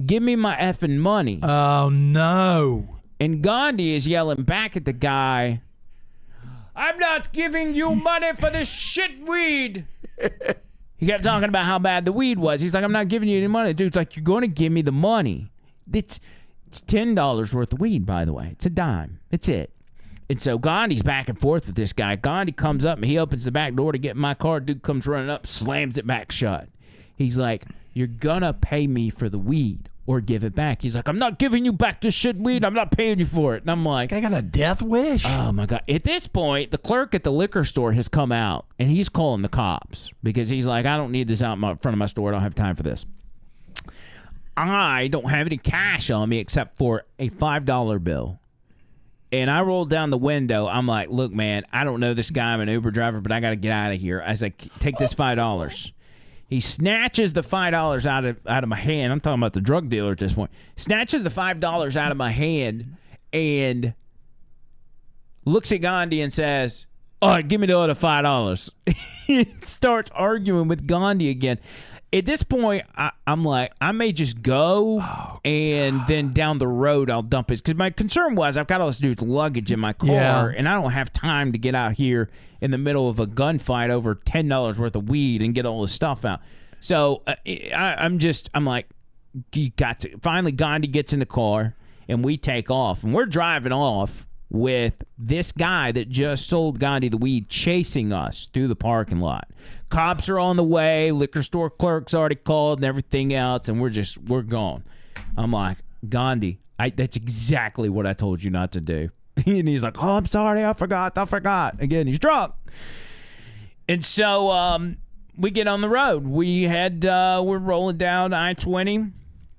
"Give me my effing money." Oh, no. And Gandhi is yelling back at the guy, "I'm not giving you money for this shit weed." He kept talking about how bad the weed was. He's like, "I'm not giving you any money." Dude's like, "You're going to give me the money." It's $10 worth of weed, by the way. It's a dime. That's it. And so Gandhi's back and forth with this guy. Gandhi comes up, and he opens the back door to get in my car. Dude comes running up, slams it back shut. He's like, "You're going to pay me for the weed or give it back." He's like, "I'm not giving you back this shit weed. I'm not paying you for it." And I'm like, This guy got a death wish? oh my God. At this point, the clerk at the liquor store has come out, and he's calling the cops because he's like, "I don't need this out in front of my store. I don't have time for this." I don't have any cash on me except for a $5 bill. And I rolled down the window. I'm like, "Look, man, I don't know this guy. I'm an Uber driver, but I got to get out of here." I was like, "Take this $5. He snatches the $5 out of my hand. I'm talking about the drug dealer at this point. Snatches the $5 out of my hand and looks at Gandhi and says, "All right, give me the other $5. He starts arguing with Gandhi again. At this point, I'm like, I may just go, and then down the road I'll dump it. Because my concern was I've got all this dude's luggage in my car, and I don't have time to get out here in the middle of a gunfight over $10 worth of weed and get all this stuff out. So I'm like, you got to. Finally, Gandhi gets in the car, and we take off. And we're driving off with this guy that just sold Gandhi the weed chasing us through the parking lot. Cops are on the way, liquor store clerk's already called and everything else, and we're gone. I'm like, Gandhi, that's exactly what I told you not to do. And he's like, oh, I'm sorry, I forgot. Again, he's drunk. And so we get on the road. We're rolling down I-20.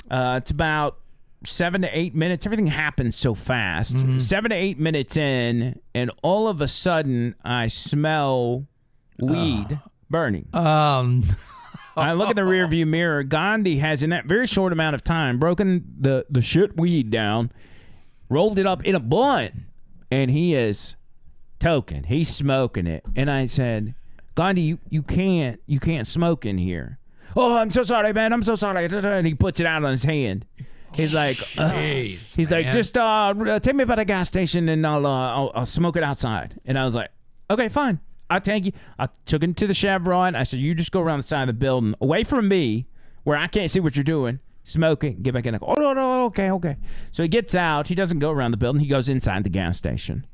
It's about 7 to 8 minutes. Everything happens so fast. 7 to 8 minutes in, and all of a sudden, I smell weed burning. I look in the rearview mirror. Gandhi has, in that very short amount of time, broken the shit weed down, rolled it up in a blunt, and he is toking. He's smoking it. And I said, Gandhi, you can't smoke in here. Oh, I'm so sorry, man. I'm so sorry. And he puts it out on his hand. He's like, Jeez, like, just take me by the gas station and I'll smoke it outside. And I was like, okay, fine. I'll take you. I took him to the Chevron. I said, you just go around the side of the building, away from me, where I can't see what you're doing. Smoke it. Get back in the car. Oh, no, okay. So he gets out. He doesn't go around the building. He goes inside the gas station.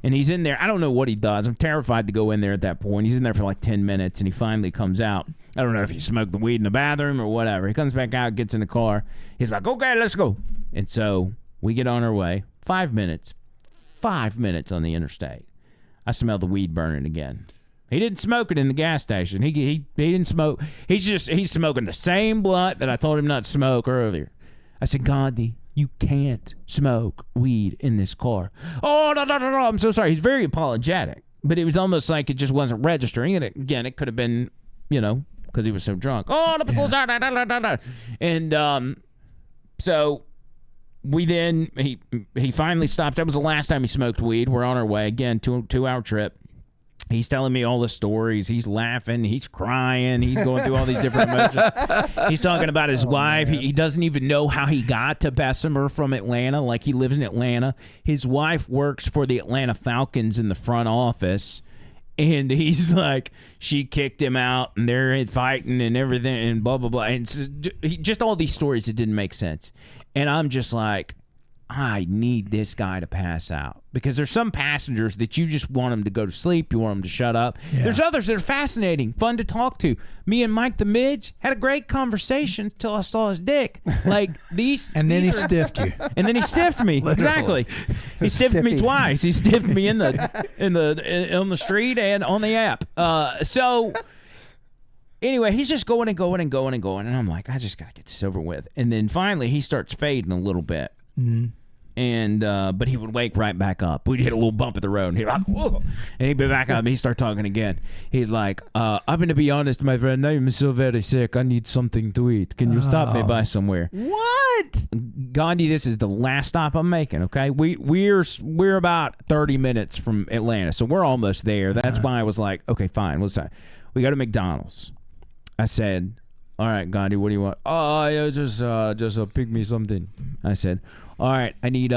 And he's in there. I don't know what he does. I'm terrified to go in there at that point. He's in there for like 10 minutes, and he finally comes out. I don't know if he smoked the weed in the bathroom or whatever. He comes back out, gets in the car. He's like, okay, let's go. And so we get on our way. 5 minutes. 5 minutes on the interstate. I smell the weed burning again. He didn't smoke it in the gas station. He didn't smoke. He's smoking the same blunt that I told him not to smoke earlier. I said, Gandhi, you can't smoke weed in this car. Oh, no, I'm so sorry. He's very apologetic. But it was almost like it just wasn't registering. And again, it could have been, because he was so drunk. Oh, and so we then, he finally stopped. That was the last time he smoked weed. We're on our way. Again, 2-hour trip. He's telling me all the stories. He's laughing. He's crying. He's going through all these different emotions. He's talking about his wife. He doesn't even know how he got to Bessemer from Atlanta. Like, he lives in Atlanta. His wife works for the Atlanta Falcons in the front office. And he's like, she kicked him out, and they're fighting and everything, and blah, blah, blah. And just all these stories that didn't make sense. And I'm just like, I need this guy to pass out, because there's some passengers that you just want them to go to sleep. You want them to shut up. Yeah. There's others that are fascinating, fun to talk to. Me and Mike the Midge had a great conversation until I saw his dick. Like these, and then he stiffed you. And then he stiffed me. Exactly. He stiffed me twice. He stiffed me on the street and on the app. So anyway, he's just going and going and going and going, and I'm like, I just gotta get this over with. And then finally, he starts fading a little bit. Mm-hmm. And but he would wake right back up. We'd hit a little bump in the road, and he'd be like, whoa, and he'd be back up, and he'd start talking again. He's like, I'm going to be honest, my friend, I'm so very sick. I need something to eat. Can you stop me by somewhere? What? Gandhi, this is the last stop I'm making, okay? We're about 30 minutes from Atlanta, so we're almost there. That's why I was like, okay, fine. What's that? We go to McDonald's. I said, all right, Gandhi, what do you want? Oh, yeah, just pick me something. I said, all right, I need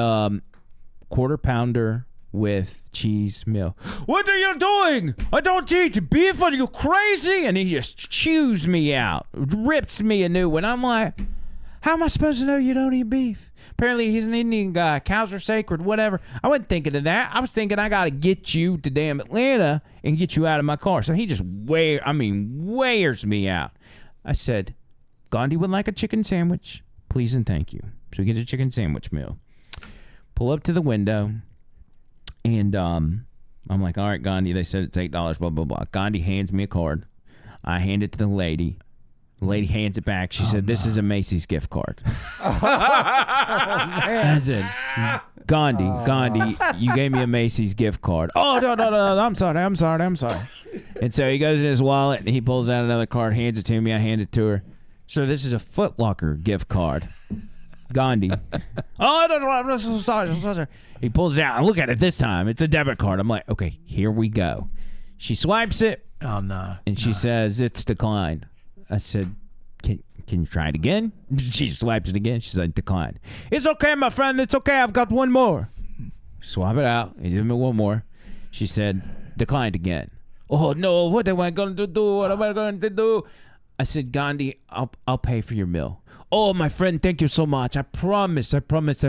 quarter pounder with cheese meal. What are you doing? I don't eat beef. Are you crazy? And he just chews me out, rips me a new one. I'm like, how am I supposed to know you don't eat beef? Apparently, he's an Indian guy. Cows are sacred, whatever. I wasn't thinking of that. I was thinking I got to get you to damn Atlanta and get you out of my car. So he just wears me out. I said, Gandhi would like a chicken sandwich, please and thank you. So we get a chicken sandwich meal. Pull up to the window, and I'm like, all right, Gandhi, they said it's $8, blah, blah, blah. Gandhi hands me a card. I hand it to the lady. The lady hands it back. She said, this is a Macy's gift card. I said, Gandhi, you gave me a Macy's gift card. Oh, no, I'm sorry. And so he goes in his wallet, and he pulls out another card, hands it to me. I hand it to her. So this is a Foot Locker gift card. Gandhi. Oh, no, I'm so sorry. He pulls it out. I look at it this time. It's a debit card. I'm like, okay, here we go. She swipes it. Oh, no. And she says, it's declined. I said, can you try it again? She swipes it again. She's like, decline. It's okay, my friend. It's okay. I've got one more. Swap it out. He gave me one more. She said, declined again. Oh, no. What am I going to do? What am I going to do? I said, Gandhi, I'll pay for your meal. Oh, my friend, thank you so much. I promise I'm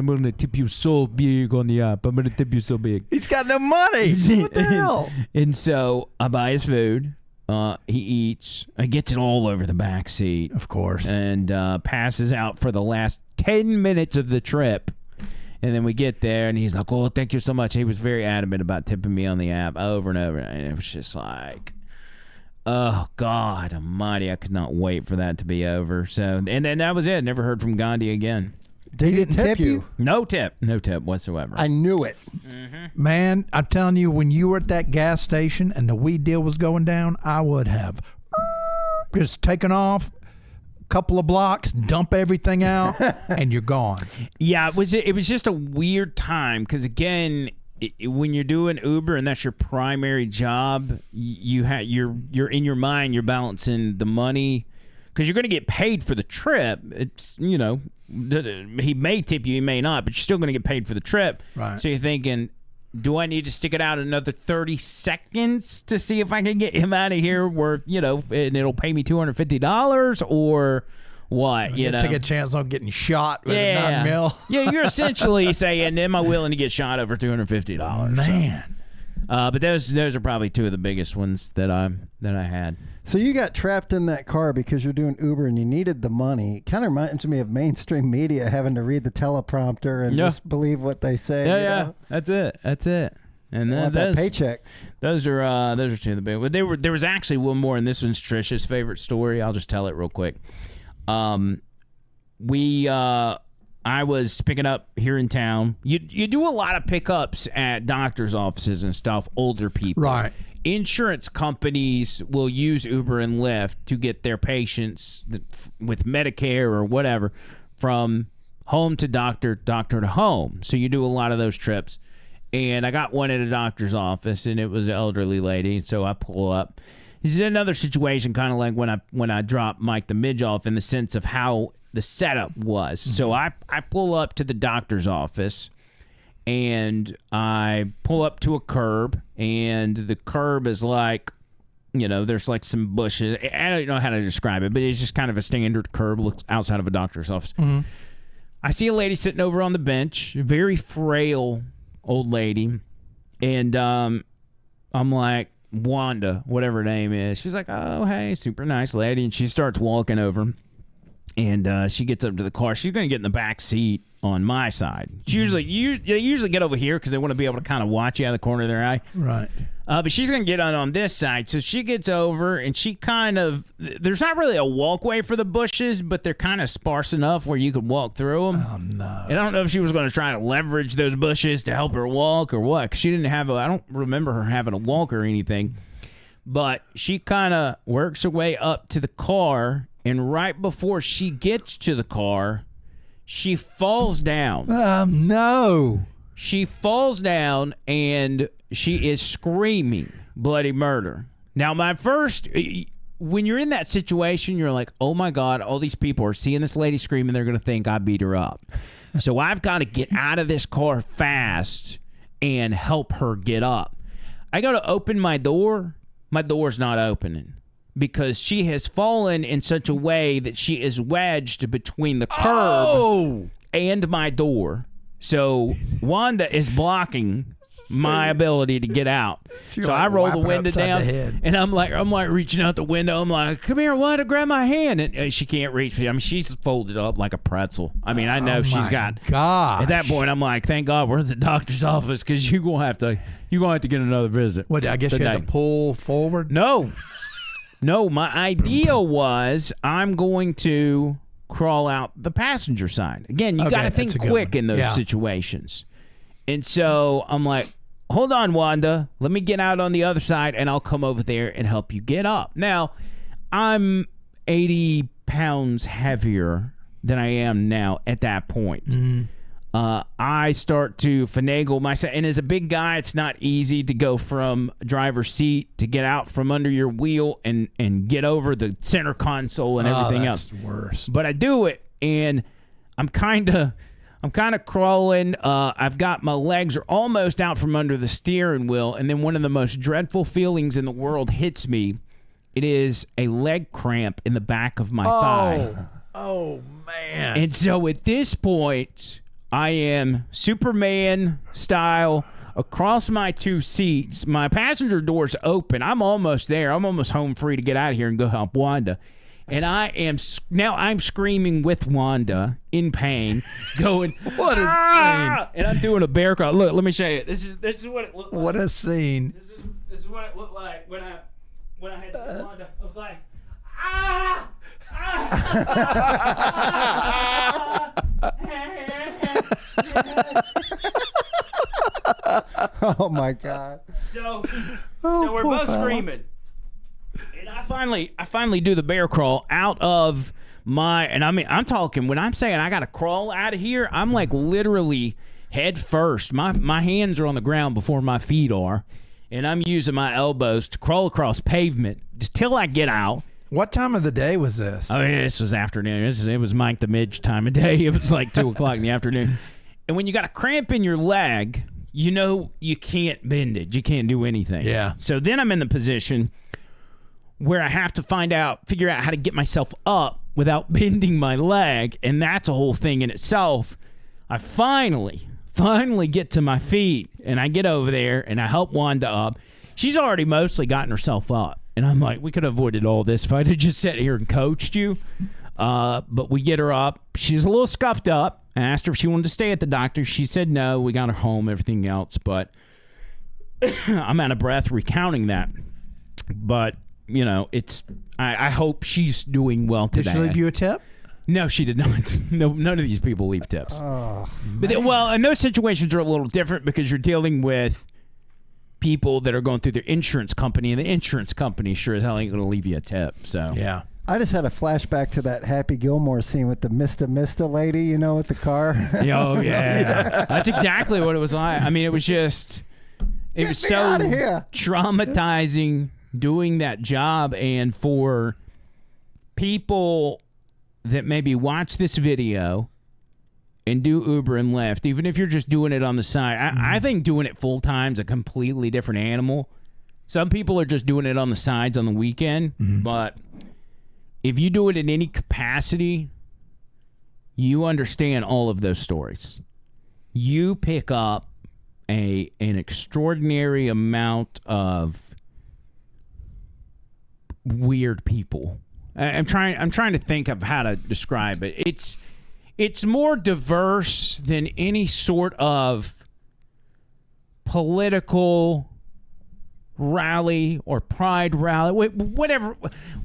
going to tip you so big on the app. I'm going to tip you so big. He's got no money. What the hell? And so I buy his food. He eats. He gets it all over the back seat. Of course. And passes out for the last 10 minutes of the trip. And then we get there, and he's like, oh, thank you so much. He was very adamant about tipping me on the app over and over. And it was just like, oh, God almighty. I could not wait for that to be over. So, and then that was it. Never heard from Gandhi again. He didn't tip you? No tip. No tip whatsoever. I knew it. Man, I'm telling you, when you were at that gas station and the weed deal was going down, I would have just taken off a couple of blocks, dump everything out, and you're gone. Yeah, it was just a weird time because, again, when you're doing Uber and that's your primary job, you're in your mind, you're balancing the money because you're going to get paid for the trip. It's, you know, he may tip you, he may not, but you're still going to get paid for the trip. Right. So you're thinking, do I need to stick it out another 30 seconds to see if I can get him out of here where, you know, and it'll pay me $250 or what, you know? Take a chance on getting shot with a 9 mil. Yeah, you're essentially saying, am I willing to get shot over $250? Man. But those are probably two of the biggest ones that I had. So you got trapped in that car because you're doing Uber and you needed the money. Kind of reminds me of mainstream media having to read the teleprompter and just believe what they say. Yeah, know? That's it. And then that paycheck. Those are two of the big. But there was actually one more, and this one's Trisha's favorite story. I'll just tell it real quick. I was picking up here in town. You do a lot of pickups at doctor's offices and stuff, older people. Right. Insurance companies will use Uber and Lyft to get their patients with Medicare or whatever from home to doctor to home. So you do a lot of those trips. And I got one at a doctor's office, and it was an elderly lady. So I pull up. This is another situation kind of like when I dropped Mike the Midge off in the sense of how the setup was. Mm-hmm. So I pull up to the doctor's office, and I pull up to a curb, and the curb is like, you know, there's like some bushes. I don't know how to describe it, but it's just kind of a standard curb looks outside of a doctor's office. Mm-hmm. I see a lady sitting over on the bench, a very frail old lady, and I'm like, Wanda, whatever her name is. She's like, oh, hey, super nice lady. And she starts walking over, and she gets up to the car. She's going to get in the back seat on my side. She they usually get over here because they want to be able to kind of watch you out of the corner of their eye. Right. But she's going to get on this side. So she gets over, and she kind of, there's not really a walkway for the bushes, but they're kind of sparse enough where you could walk through them. Oh, no. And I don't know if she was going to try to leverage those bushes to help her walk or what. 'Cause she didn't have I don't remember her having a walker or anything. But she kind of works her way up to the car, and right before she gets to the car, she falls down. No. She falls down, and she is screaming bloody murder. Now, when you're in that situation, you're like, oh, my God, all these people are seeing this lady screaming. They're going to think I beat her up. So I've got to get out of this car fast and help her get up. I go to open my door. My door's not opening because she has fallen in such a way that she is wedged between the curb and my door. So Wanda is blocking my ability to get out. So I roll the window down, and I'm like reaching out the window. I'm like, come here, Wanda, grab my hand. And she can't reach me. I mean, she's folded up like a pretzel. I mean, I know she's got. God. At that point, I'm like, thank God we're at the doctor's office because you're gonna have to get another visit. What? I guess you had to pull forward. No. My idea was I'm going to crawl out the passenger side. Again, you got to think quick in those situations. And so I'm like, hold on, Wanda. Let me get out on the other side, and I'll come over there and help you get up. Now, I'm 80 pounds heavier than I am now at that point. Mm-hmm. I start to finagle myself. And as a big guy, it's not easy to go from driver's seat to get out from under your wheel and get over the center console and everything else. That's worse. But I do it, and I'm kind of crawling. I've got my legs are almost out from under the steering wheel, and then one of the most dreadful feelings in the world hits me. It is a leg cramp in the back of my thigh. Oh, man. And so at this point, I am Superman style across my two seats. My passenger door's open. I'm almost there. I'm almost home free to get out of here and go help Wanda. And I'm screaming with Wanda in pain, going, What a "Ah!" And I'm doing a bear crawl. Look, let me show you. This is what it looked like. What a scene. This is what it looked like when I had Wanda. I was like, ah! Oh my God. So we're poor both fella. screaming. And I finally do the bear crawl out of my, and I mean, I'm talking, when I'm saying I got to crawl out of here, I'm like literally head first. My hands are on the ground before my feet are, and I'm using my elbows to crawl across pavement just till I get out. What time of the day was this? Oh, yeah, this was afternoon. It was Mike the Midge time of day. It was like 2 o'clock in the afternoon. And when you got a cramp in your leg, you know you can't bend it. You can't do anything. Yeah. So then I'm in the position where I have to figure out how to get myself up without bending my leg. And that's a whole thing in itself. I finally get to my feet, and I get over there, and I help Wanda up. She's already mostly gotten herself up. And I'm like, we could have avoided all this if I'd have just sat here and coached you. But we get her up. She's a little scuffed up. I asked her if she wanted to stay at the doctor. She said no. We got her home, everything else. But I'm out of breath recounting that. But, you know, I hope she's doing well Did today. she leave you a tip? No, she did not. No, none of these people leave tips. And those situations are a little different because you're dealing with people that are going through their insurance company, and the insurance company sure as hell ain't going to leave you a tip. So Yeah. I just had a flashback to that Happy Gilmore scene with the Mista lady, you know, with the car. Oh, yeah. That's exactly what it was like. I mean, it was just, it was so outta here. traumatizing doing that job. And for people that maybe watch this video and do Uber and Lyft, even if you're just doing it on the side, I think doing it full time is a completely different animal. Some people are just doing it on the sides on the weekend, but if you do it in any capacity, you understand all of those stories. You pick up an extraordinary amount of weird people. I'm trying to think of how to describe it. It's more diverse than any sort of political rally or pride rally, whatever.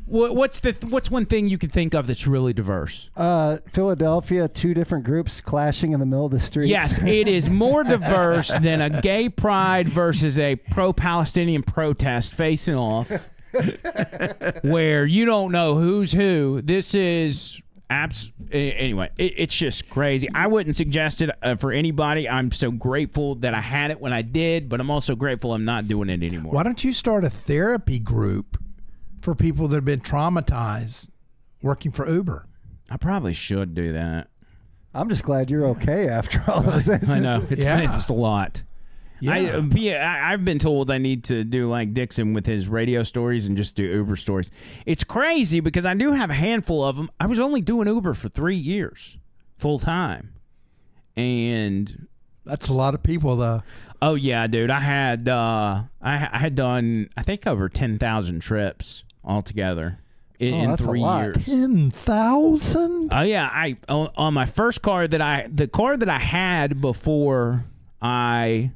What's one thing you can think of that's really diverse? Philadelphia, 2 different groups clashing in the middle of the streets. Yes, it is more diverse than a gay pride versus a pro-Palestinian protest facing off, where you don't know who's who. This is anyway, it's just crazy. I wouldn't suggest it for anybody. I'm so grateful that I had it when I did, but I'm also grateful I'm not doing it anymore. Why don't you start a therapy group for people that have been traumatized working for Uber? I probably should do that. I'm just glad you're okay after all those instances. I know. It's been just a lot. Yeah. I've been told I need to do like Dixon with his radio stories and just do Uber stories. It's crazy because I do have a handful of them. I was only doing Uber for 3 years full time. And That's a lot of people, though. oh yeah, dude, I had done I think over 10,000 trips altogether in that's a 3 lot. years. 10,000? Oh yeah, on my first car the car that I had before I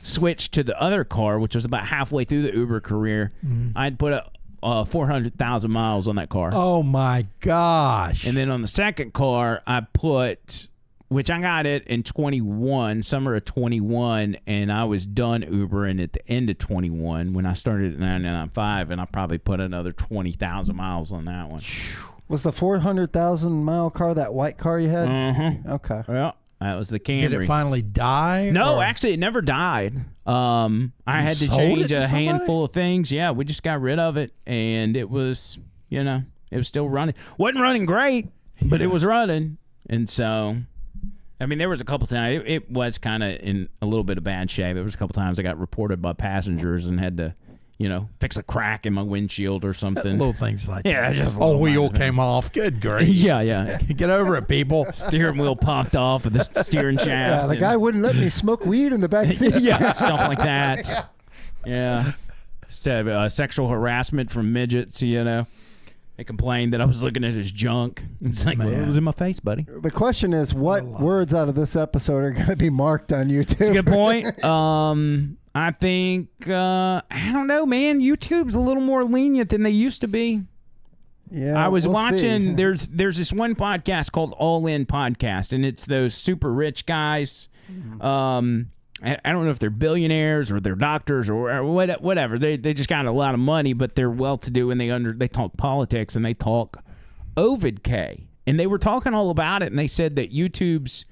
switched to the other car, which was about halfway through the Uber career, I'd put 400,000 miles on that car. Oh, my gosh. And then on the second car, I put, which I got it in summer of 21, and I was done Ubering at the end of 21 when I started at 995, and I probably put another 20,000 miles on that one. Was the 400,000 mile car that white car you had? Mm-hmm. Okay. Yeah. That was the Camry. Did it finally die? No, or- actually, it never died. I had to sold change it to a somebody? handful of things. Yeah, we just got rid of it, and it was, it was still running. Wasn't running great, but it was running. And so, I mean, there was a couple times it was kind of in a little bit of bad shape. There was a couple times I got reported by passengers and had to, fix a crack in my windshield or something. Little things like Yeah, that. just Oh, little wheel minor came off. Good grief. yeah. Get over it, people. Steering wheel popped off of the steering shaft. Yeah, the and- guy wouldn't let me smoke weed in the back seat. yeah, stuff like that. Yeah. Sexual harassment from midgets, They complained that I was looking at his junk. It's like, well, it was in my face, buddy. The question is, what words out of this episode are going to be marked on YouTube? That's a good point. I think, I don't know, man. YouTube's a little more lenient than they used to be. Yeah, I was we'll watching, see. there's this one podcast called All In Podcast, and it's those super rich guys. I don't know if they're billionaires or they're doctors or whatever. They just got a lot of money, but they're well-to-do, and they talk politics, and they talk Ovid K. And they were talking all about it, and they said that YouTube's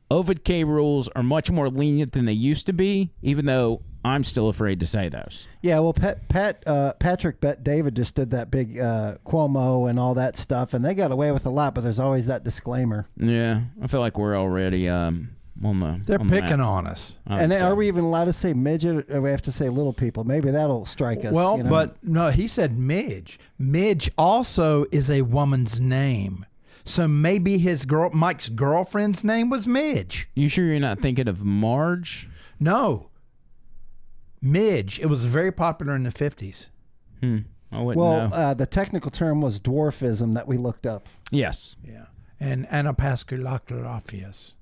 Ovid K rules are much more lenient than they used to be, even though I'm still afraid to say those. Yeah, well, Patrick Bet David just did that big Cuomo and all that stuff, and they got away with a lot, but there's always that disclaimer. Yeah, I feel like we're already on the. They're on the picking map. on us. And are we even allowed to say midget, or we have to say little people? Maybe that'll strike us. Well, but no, he said Midge. Midge also is a woman's name. So maybe Mike's girlfriend's name was Midge. You sure you're not thinking of Marge? No. Midge. It was very popular in the 50s. I wouldn't know. The technical term was dwarfism that we looked up. Yes. Yeah. And Anapasculophius.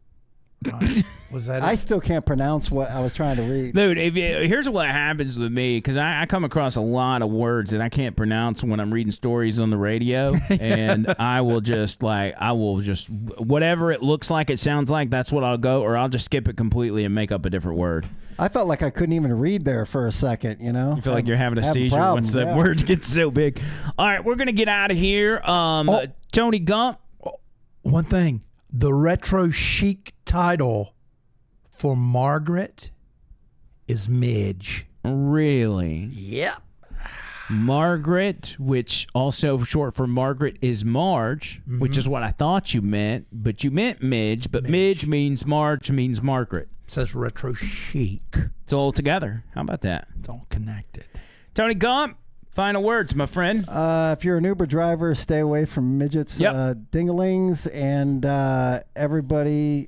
Was that I it? still can't pronounce what I was trying to read. Dude, here's what happens with me, because I come across a lot of words that I can't pronounce when I'm reading stories on the radio, and I will just whatever it looks like, it sounds like, that's what I'll go, or I'll just skip it completely and make up a different word. I felt like I couldn't even read there for a second, You feel like you're having a seizure once that word gets so big. All right, we're going to get out of here. Tony Gump. One thing. The retro chic title for Margaret is Midge. Really? Yep. Margaret, which also short for Margaret is Marge, which is what I thought you meant, but you meant Midge, but Midge means Marge means Margaret. It says retro chic. It's all together. How about that? It's all connected. Tony Gump, final words, my friend. If you're an Uber driver, stay away from midgets, dinglings, and everybody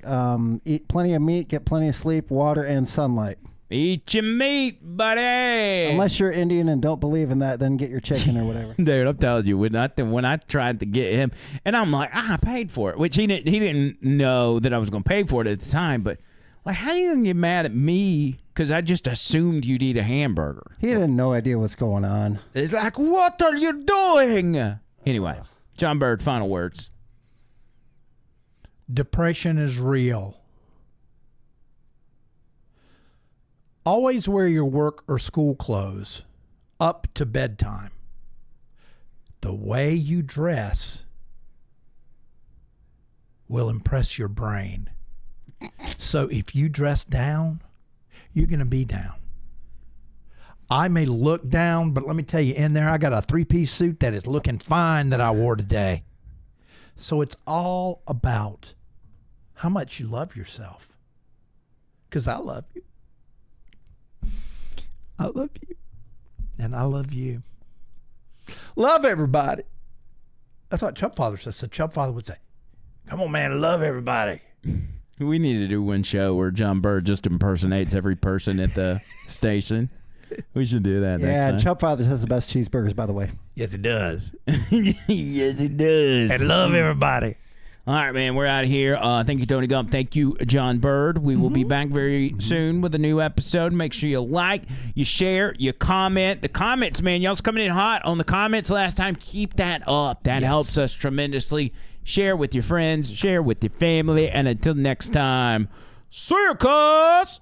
eat plenty of meat, get plenty of sleep, water, and sunlight. Eat your meat, buddy. Unless you're Indian and don't believe in that, then get your chicken or whatever. Dude, I'm telling you, when I tried to get him, and I'm like, I paid for it, which he didn't know that I was going to pay for it at the time, but like, how you gonna get mad at me because I just assumed you'd eat a hamburger? He had no idea what's going on. It's like, what are you doing? Anyway, John Bird, final words. Depression is real. Always wear your work or school clothes up to bedtime. The way you dress will impress your brain. So if you dress down, you're going to be down. I may look down, but let me tell you, in there I got a 3-piece suit that is looking fine that I wore today. So it's all about how much you love yourself. Because I love you. I love you. And I love you. Love everybody. That's what Chub Father says. So Chub Father would say, come on, man, love everybody. We need to do one show where John Bird just impersonates every person at the station. We should do that next Yeah, time. Chub Fathers has the best cheeseburgers, by the way. Yes, it does. Yes, it does. And love everybody. All right, man, we're out of here. Thank you, Tony Gump. Thank you, John Bird. We will be back very soon with a new episode. Make sure you like, you share, you comment. The comments, man, y'all's coming in hot on the comments last time. Keep that up. That helps us tremendously. Share with your friends, share with your family, and until next time, see you, cuz!